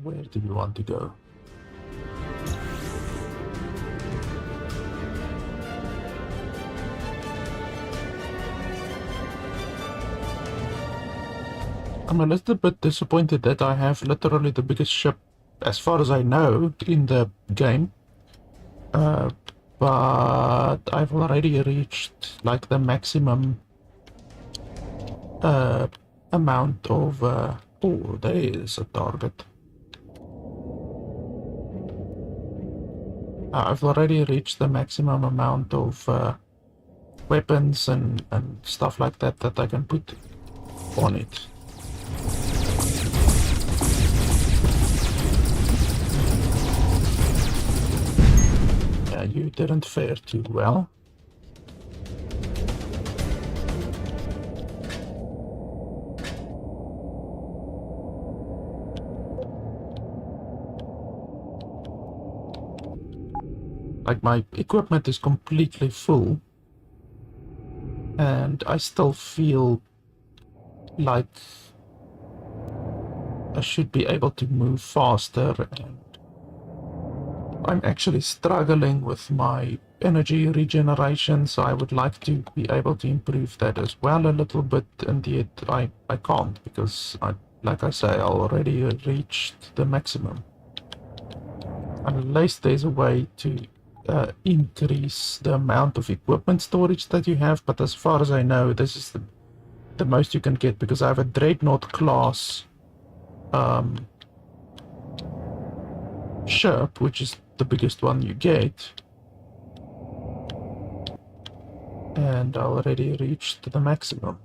Where do you want to go? I'm a little bit disappointed that I have literally the biggest ship, as far as I know, in the game. But I've already reached like the maximum amount of... oh, there is a target. I've already reached the maximum amount of weapons and stuff like that that I can put on it. Yeah, you didn't fare too well. Like, my equipment is completely full, and I still feel like I should be able to move faster, and I'm actually struggling with my energy regeneration, so I would like to be able to improve that as well a little bit, and yet I can't, because like I say, I already reached the maximum. Unless there's a way to increase the amount of equipment storage that you have, but as far as I know, this is the most you can get, because I have a Dreadnought class ship, which is the biggest one you get, and I already reached the maximum.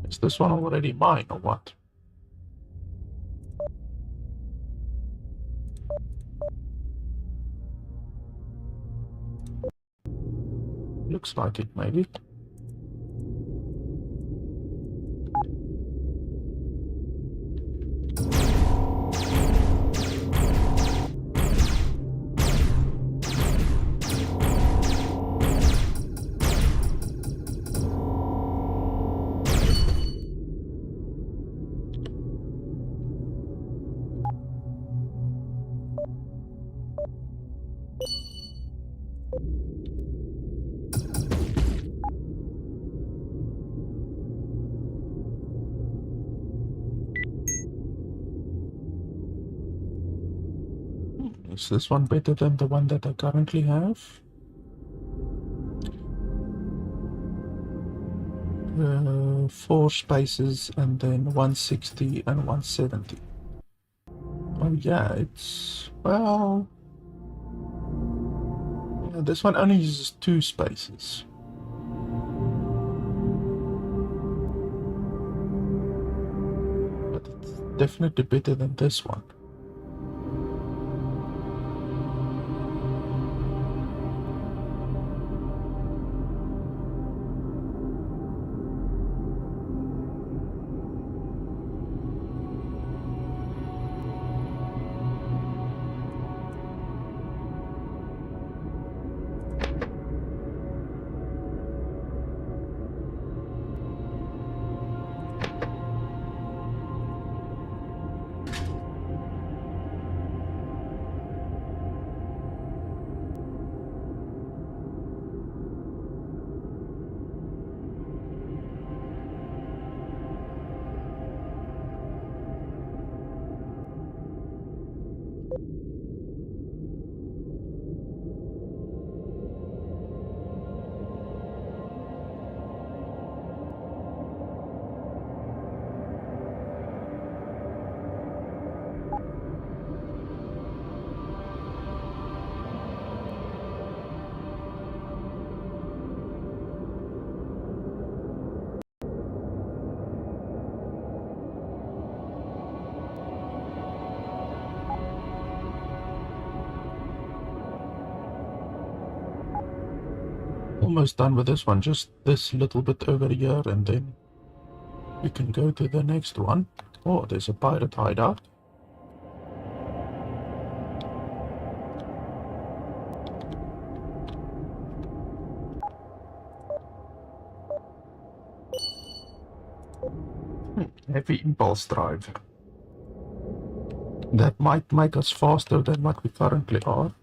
Is this one already mine, or what? Looks like it, maybe. Is this one better than the one that I currently have? 4 spaces and then 160 and 170. Oh yeah, it's... well... yeah, this one only uses 2 spaces. But it's definitely better than this one. Almost done with this one, just this little bit over here, and then we can go to the next one. Oh, there's a pirate hideout. Heavy impulse drive. That might make us faster than what we currently are.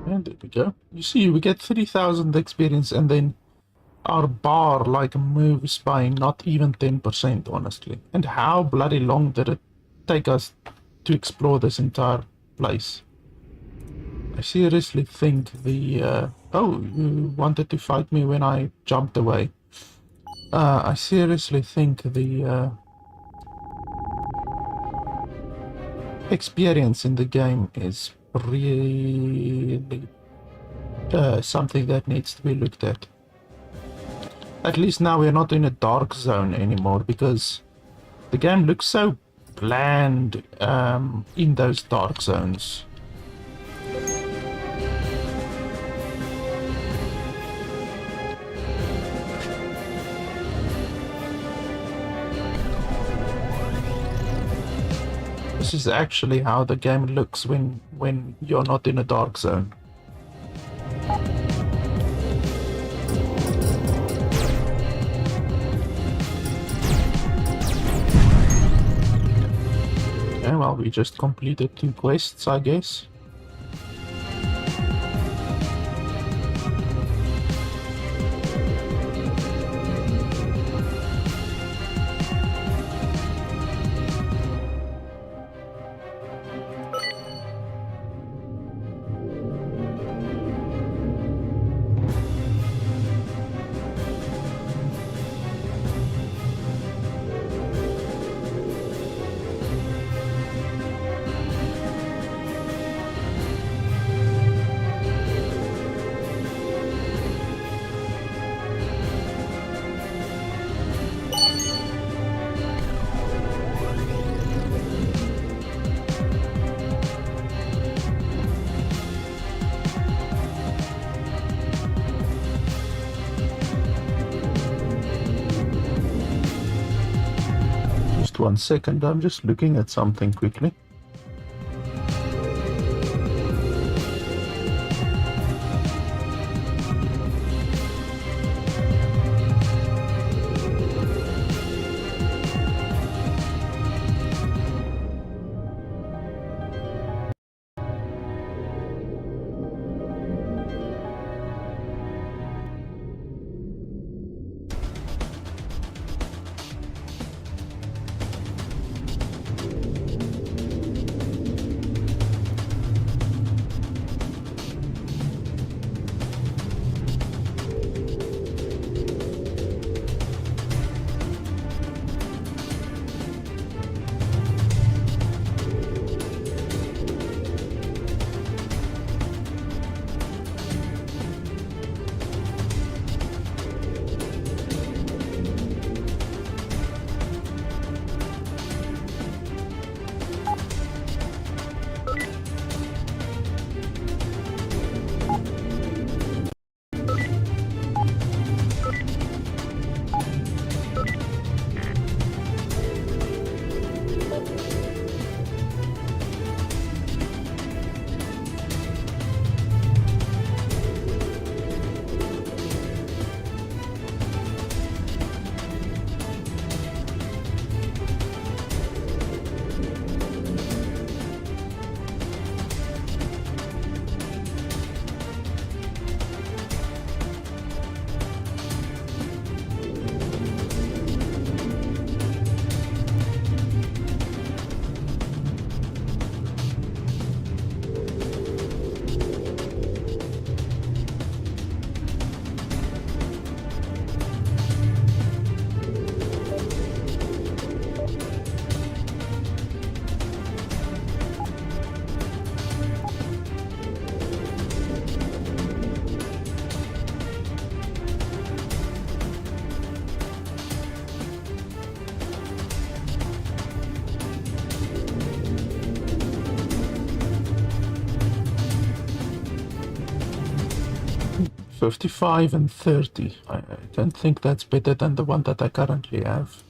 And there we go. You see, we get 3,000 experience, and then our bar like moves by not even 10%, honestly. And how bloody long did it take us to explore this entire place? I seriously think the... oh, you wanted to fight me when I jumped away. I seriously think the experience in the game is really something that needs to be looked at. At least now we're not in a dark zone anymore, because the game looks so bland in those dark zones. This is actually how the game looks when you're not in a dark zone. Yeah, well, we just completed 2 quests, I guess. Just 1 second, I'm just looking at something quickly. 55 and 30. I don't think that's better than the one that I currently have.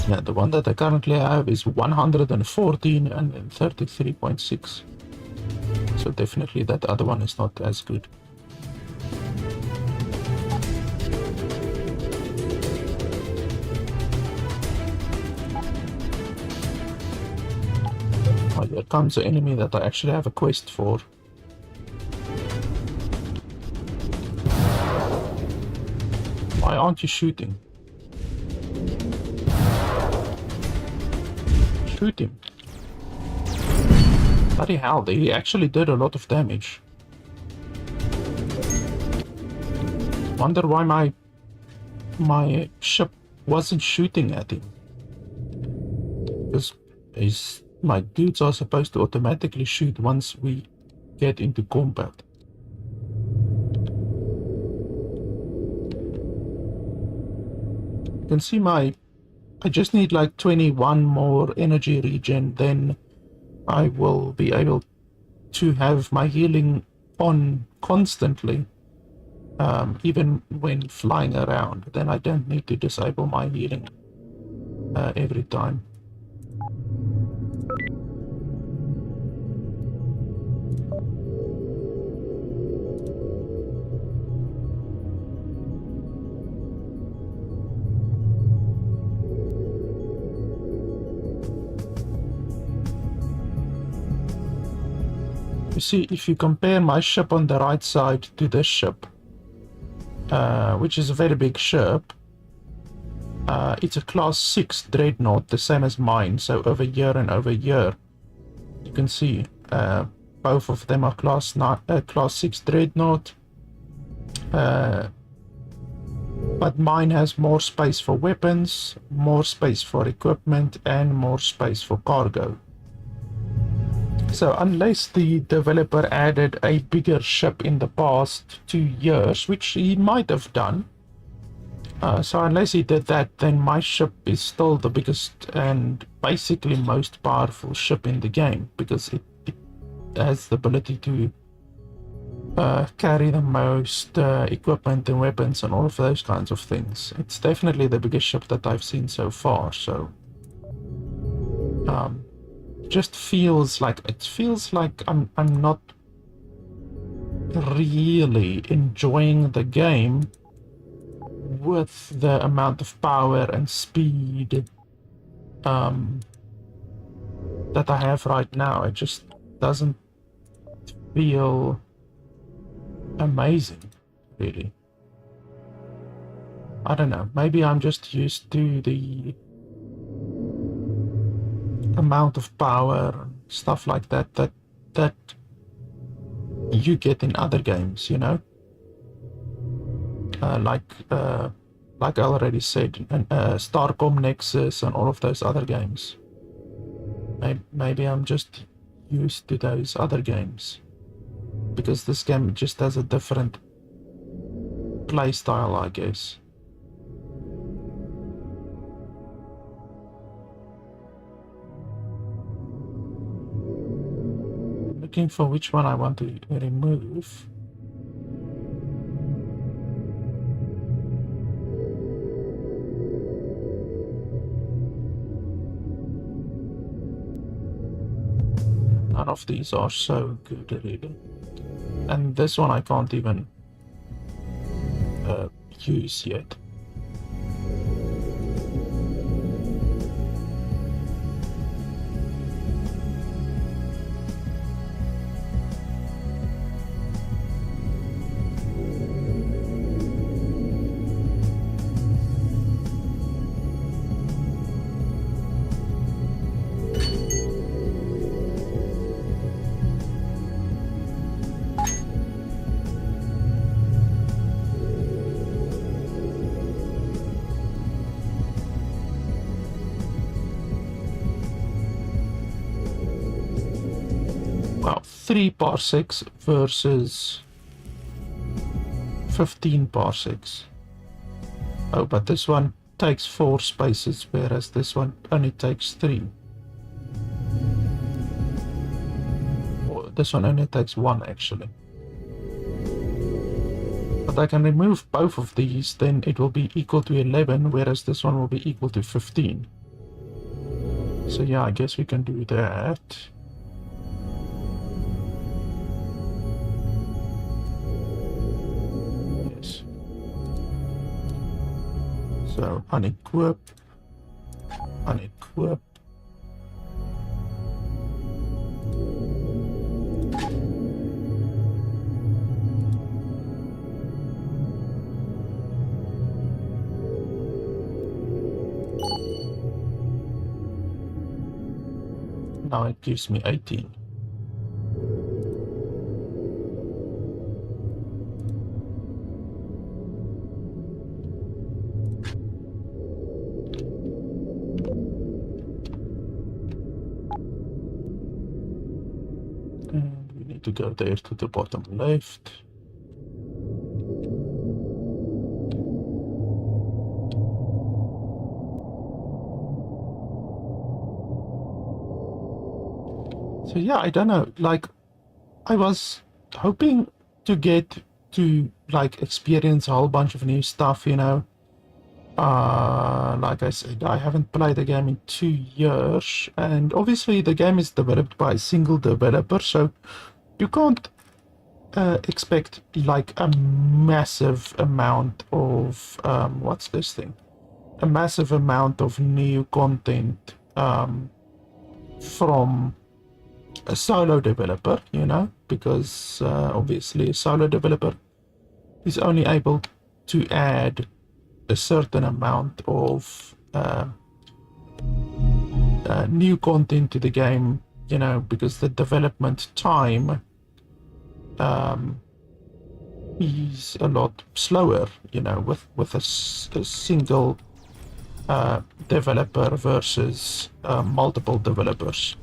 Yeah, the one that I currently have is 114 and 33.6. So definitely that other one is not as good. Oh, here comes the enemy that I actually have a quest for. Why aren't you shooting? Shoot him. Bloody hell, they actually did a lot of damage. Wonder why my ship wasn't shooting at him. Because my dudes are supposed to automatically shoot once we get into combat. You can see I just need like 21 more energy regen, then I will be able to have my healing on constantly, even when flying around. Then I don't need to disable my healing every time. You see, if you compare my ship on the right side to this ship, which is a very big ship, it's a class 6 dreadnought, the same as mine. So over here and over here, you can see both of them are class 6 dreadnought. But mine has more space for weapons, more space for equipment, and more space for cargo. So unless the developer added a bigger ship in the past 2 years, which he might have done, so unless he did that, then my ship is still the biggest and basically most powerful ship in the game, because it has the ability to carry the most equipment and weapons and all of those kinds of things. It's definitely the biggest ship that I've seen so far. So just feels like I'm not really enjoying the game with the amount of power and speed that I have right now. It just doesn't feel amazing, really. I don't know, maybe I'm just used to the amount of power and stuff like that you get in other games, you know, like I already said, Starcom, Nexus, and all of those other games. Maybe I'm just used to those other games, because this game just has a different play style, I guess. Looking for which one I want to remove. None of these are so good, really. And this one I can't even use yet. 3 parsecs versus 15 parsecs. Oh, but this one takes 4 spaces, whereas this one only takes 3. Or this one only takes 1, actually. But I can remove both of these, then it will be equal to 11, whereas this one will be equal to 15. So yeah, I guess we can do that. Yes. So unequip, unequip. Now it gives me 18. And we need to go there to the bottom left. So yeah, I don't know, like, I was hoping to get to, like, experience a whole bunch of new stuff, you know. Like I said, I haven't played the game in 2 years, and obviously the game is developed by a single developer, so you can't expect, like, a massive amount of, what's this thing? A massive amount of new content from a solo developer, you know, because obviously a solo developer is only able to add a certain amount of new content to the game, you know, because the development time is a lot slower, you know, with a single developer versus multiple developers.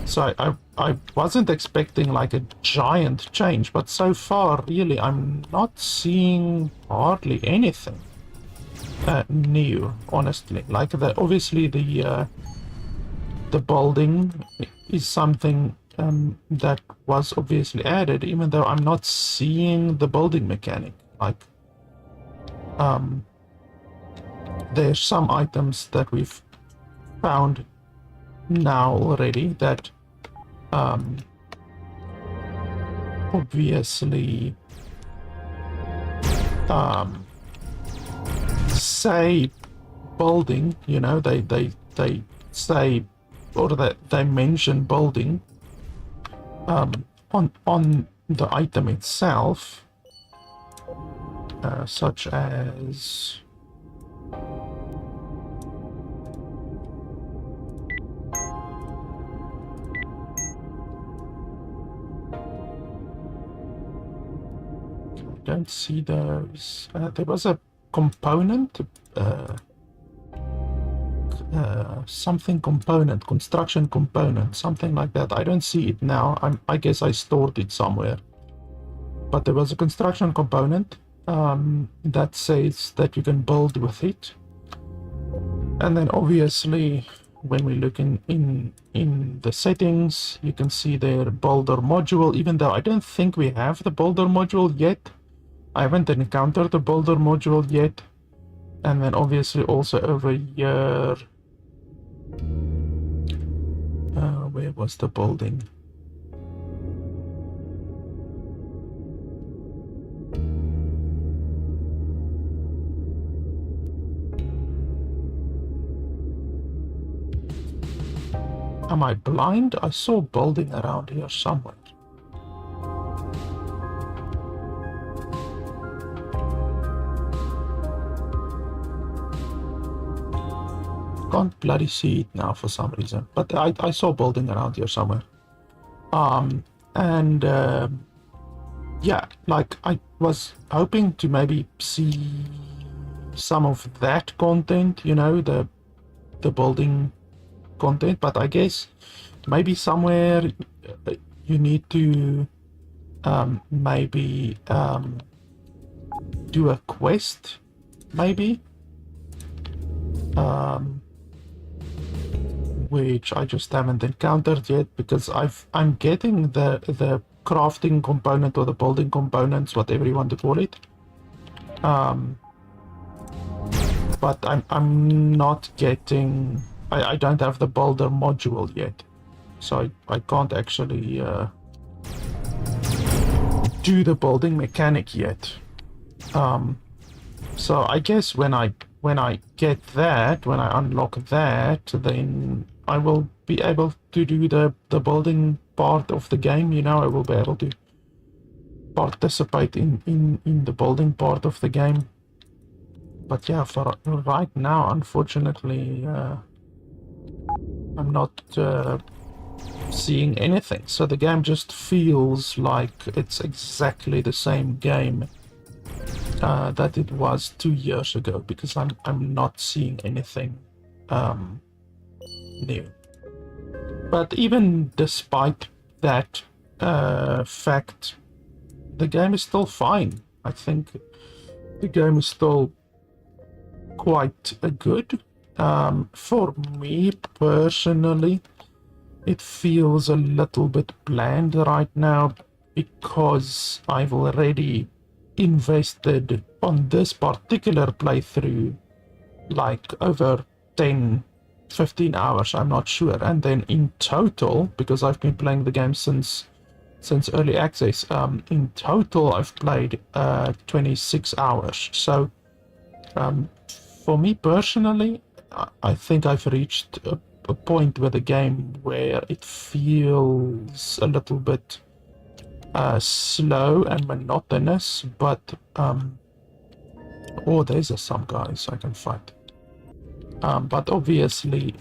So I wasn't expecting like a giant change, but so far really I'm not seeing hardly anything new, honestly. Like obviously the building is something that was obviously added, even though I'm not seeing the building mechanic. Like there's some items that we've found now already that obviously say building, you know, they say, or that they mention building on the item itself, such as don't see those. There was a component, something component, construction component, something like that. I don't see it now. I guess I stored it somewhere. But there was a construction component that says that you can build with it. And then obviously when we look in the settings, you can see there builder module, even though I don't think we have the builder module yet. I haven't encountered the builder module yet. And then obviously also over here, where was the building? Am I blind? I saw building around here somewhere. Can't bloody see it now for some reason, but I saw building around here somewhere. Yeah, like I was hoping to maybe see some of that content, you know, the building content, but I guess maybe somewhere you need to maybe do a quest, maybe, which I just haven't encountered yet, because I'm getting the crafting component or the building components, whatever you want to call it, but I'm not getting. I don't have the builder module yet, so I can't actually do the building mechanic yet. So I guess when I get that, when I unlock that, then I will be able to do the building part of the game. You know, I will be able to participate in the building part of the game. But yeah, for right now, unfortunately, I'm not seeing anything. So the game just feels like it's exactly the same game that it was 2 years ago, because I'm not seeing anything new. But even despite that fact, the game is still fine. I think the game is still quite good. For me personally, it feels a little bit bland right now, because I've already invested on this particular playthrough like over 10-15 hours, I'm not sure, and then in total, because I've been playing the game since early access, in total I've played 26 hours. So for me personally, I think I've reached a point with the game where it feels a little bit slow and monotonous, but oh, there's some guys I can fight, but obviously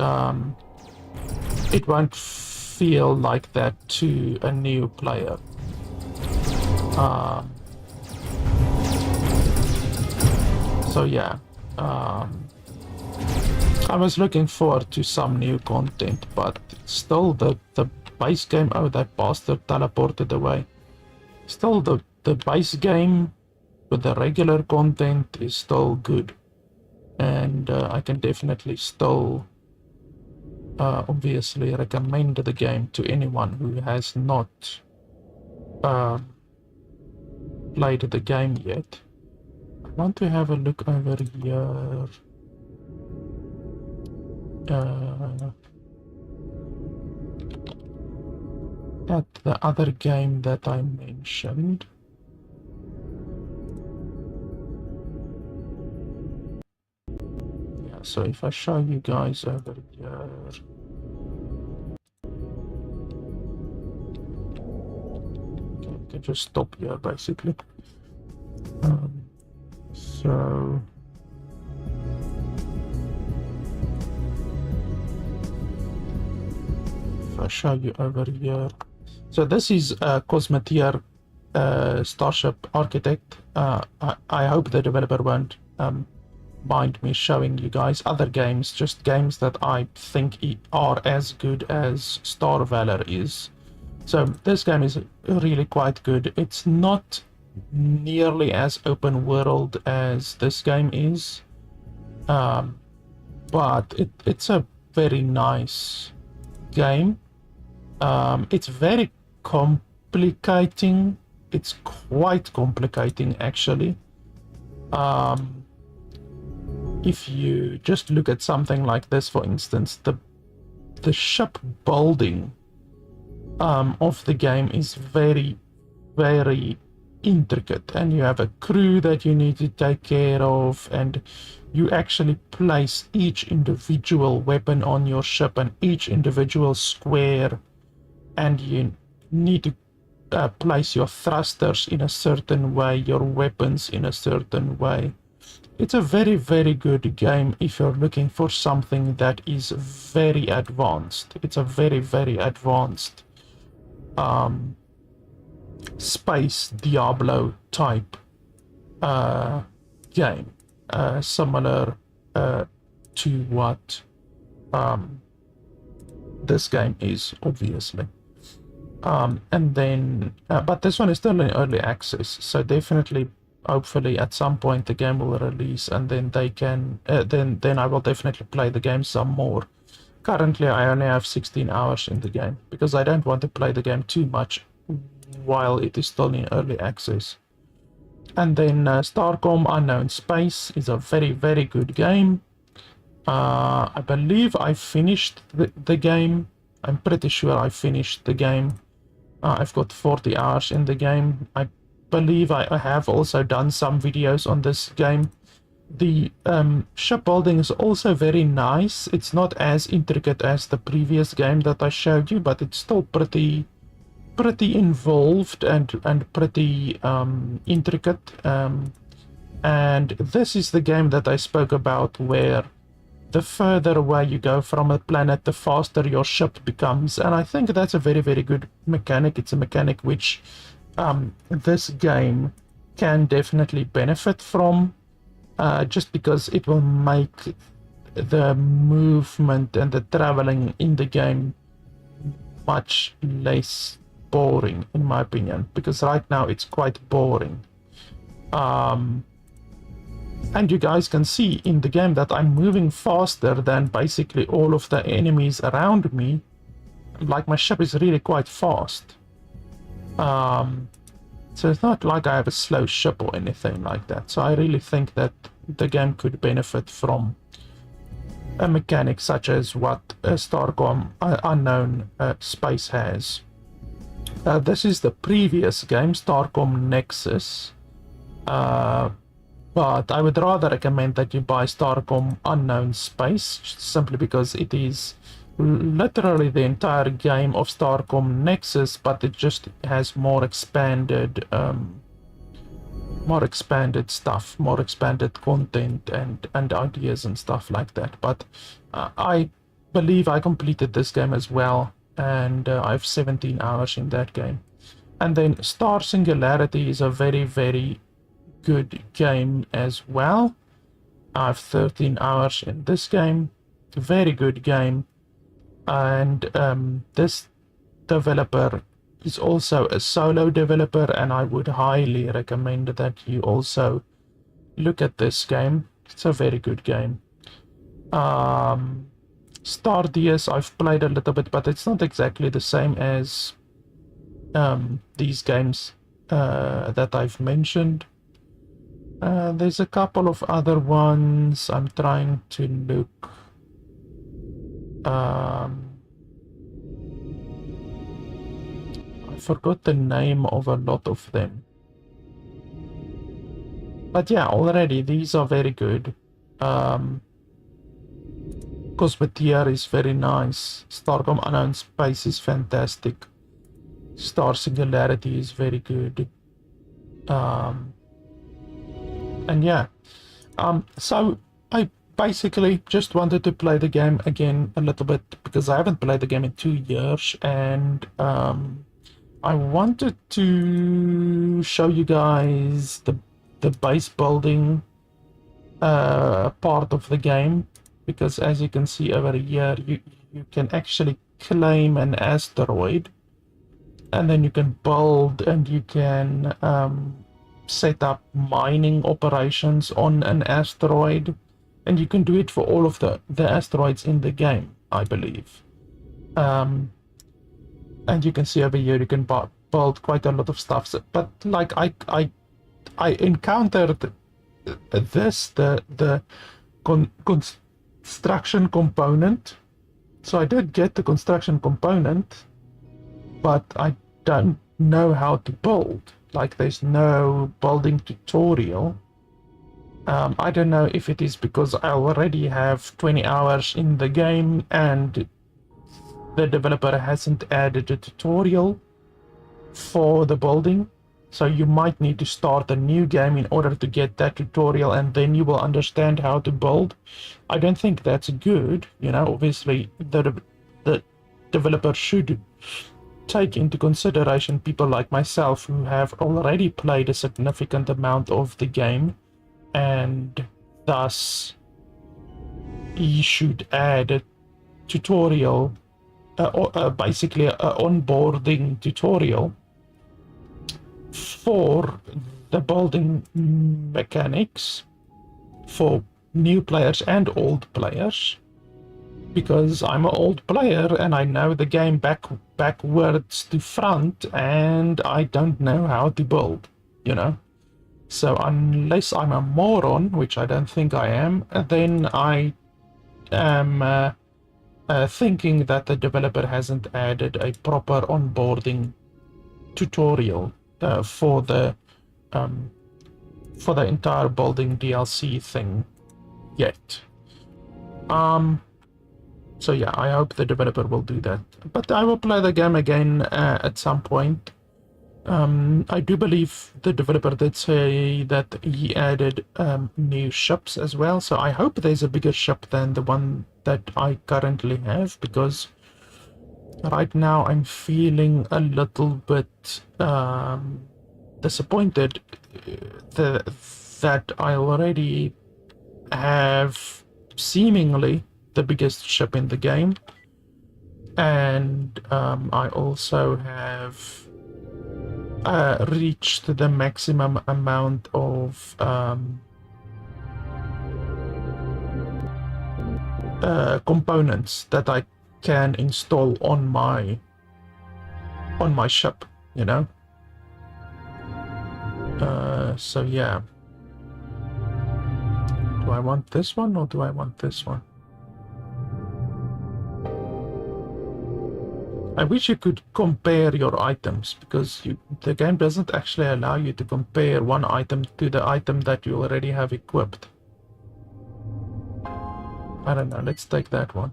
it won't feel like that to a new player. So yeah, I was looking forward to some new content, but still the base game. Oh, that bastard teleported away. Still, the base game with the regular content is still good, and I can definitely still obviously recommend the game to anyone who has not played the game yet. I want to have a look over here. At the other game that I mentioned. Yeah, so if I show you guys over here. Okay, you can just stop here basically. So if I show you over here. So this is Cosmeteer Starship Architect. I hope the developer won't mind me showing you guys other games, just games that I think are as good as Star Valor is. So this game is really quite good. It's not nearly as open world as this game is, but it's a very nice game. It's very complicating. It's quite complicating actually. If you just look at something like this, for instance, the ship building of the game is very, very intricate, and you have a crew that you need to take care of, and you actually place each individual weapon on your ship and each individual square, and you need to place your thrusters in a certain way, your weapons in a certain way. It's a very, very good game if you're looking for something that is very advanced. It's a very, very advanced space Diablo type game, similar to what this game is, obviously. And then, but this one is still in early access, so definitely, hopefully, at some point the game will release, and then they can, then I will definitely play the game some more. Currently, I only have 16 hours in the game because I don't want to play the game too much while it is still in early access. And then Starcom Unknown Space is a very, very good game. I believe I finished the game. I'm pretty sure I finished the game. I've got 40 hours in the game. I believe I have also done some videos on this game. The shipbuilding is also very nice. It's not as intricate as the previous game that I showed you, but it's still pretty involved and pretty intricate. And this is the game that I spoke about, where the further away you go from a planet, the faster your ship becomes. And I think that's a very, very good mechanic. It's a mechanic which this game can definitely benefit from, just because it will make the movement and the traveling in the game much less boring, in my opinion, because right now it's quite boring. And you guys can see in the game that I'm moving faster than basically all of the enemies around me. Like, my ship is really quite fast. So it's not like I have a slow ship or anything like that. So I really think that the game could benefit from a mechanic such as what Starcom Unknown Space has. This is the previous game, Starcom Nexus. But I would rather recommend that you buy Starcom Unknown Space, simply because it is literally the entire game of Starcom Nexus, but it just has more expanded stuff, more expanded content and ideas and stuff like that. But I believe I completed this game as well, and I have 17 hours in that game. And then Star Singularity is a very, very good game as well. I have 13 hours in this game. Very good game. And this developer is also a solo developer, and I would highly recommend that you also look at this game. It's a very good game. Stardius I've played a little bit, but it's not exactly the same as these games that I've mentioned. There's a couple of other ones I'm trying to look. I forgot the name of a lot of them. But yeah, already these are very good. Cosmetia is very nice. Starcom Unknown Space is fantastic. Star Singularity is very good. And yeah, so I basically just wanted to play the game again a little bit, because I haven't played the game in 2 years, and I wanted to show you guys the base building part of the game, because as you can see over here, you can actually claim an asteroid, and then you can build, and you can set up mining operations on an asteroid, and you can do it for all of the asteroids in the game, I believe. And you can see over here you can build quite a lot of stuff. So, but like I encountered this, the construction component. So I did get the construction component, but I don't know how to build. Like, there's no building tutorial. I don't know if it is because I already have 20 hours in the game and the developer hasn't added a tutorial for the building. So you might need to start a new game in order to get that tutorial, and then you will understand how to build. I don't think that's good. You know, obviously the developer should take into consideration people like myself who have already played a significant amount of the game, and thus he should add a tutorial basically an onboarding tutorial for the building mechanics for new players and old players, because I'm an old player and I know the game backwards to front, and I don't know how to build, you know. So unless I'm a moron, which I don't think I am, then I am thinking that the developer hasn't added a proper onboarding tutorial for the entire building DLC thing yet. So yeah, I hope the developer will do that. But I will play the game again at some point. I do believe the developer did say that he added new ships as well, so I hope there's a bigger ship than the one that I currently have, because right now I'm feeling a little bit disappointed that I already have seemingly the biggest ship in the game, and I also have reached the maximum amount of components that I can install on my ship, you know. So yeah, do I want this one or do I want this one? I wish you could compare your items, because the game doesn't actually allow you to compare one item to the item that you already have equipped. I don't know, let's take that one.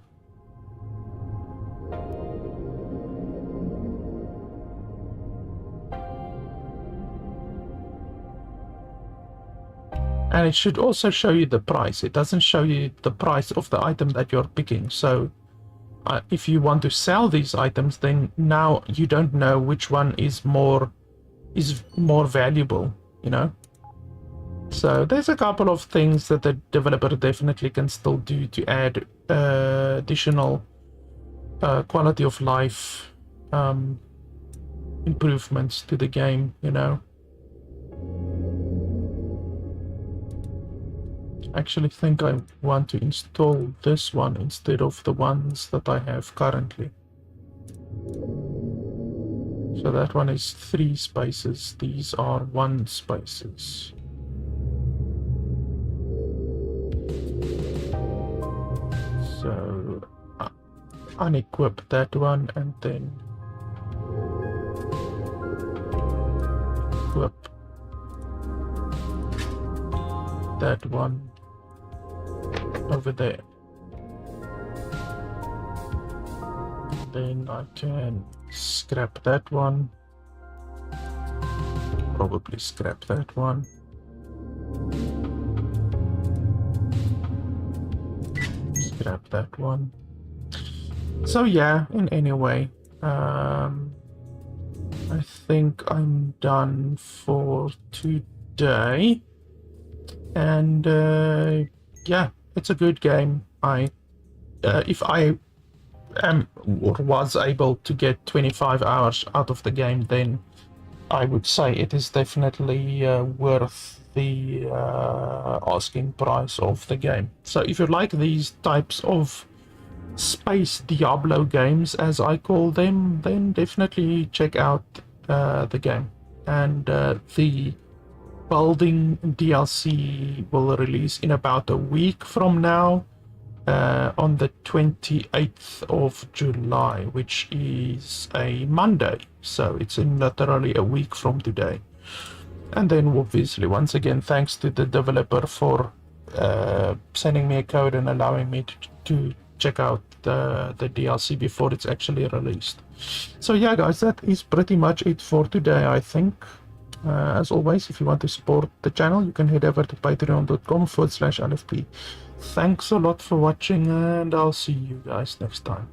And it should also show you the price. It doesn't show you the price of the item that you're picking. So if you want to sell these items, then now you don't know which one is more valuable, you know. So there's a couple of things that the developer definitely can still do to add additional quality of life improvements to the game, you know. I actually think I want to install this one instead of the ones that I have currently. So that one is 3 spaces, these are 1 spaces. So unequip that one and then equip that one over there. Then I can scrap that one, probably scrap that one, scrap that one. So yeah, in any way, I think I'm done for today, and yeah, it's a good game. If I am or was able to get 25 hours out of the game, then I would say it is definitely worth the asking price of the game. So if you like these types of space Diablo games, as I call them, then definitely check out the game. And the building DLC will release in about a week from now, on the 28th of July, which is a Monday, so it's in literally a week from today. And then obviously, once again, thanks to the developer for sending me a code and allowing me to check out the DLC before it's actually released. So yeah guys, that is pretty much it for today, I think. As always, if you want to support the channel, you can head over to patreon.com/LFP. Thanks a lot for watching, and I'll see you guys next time.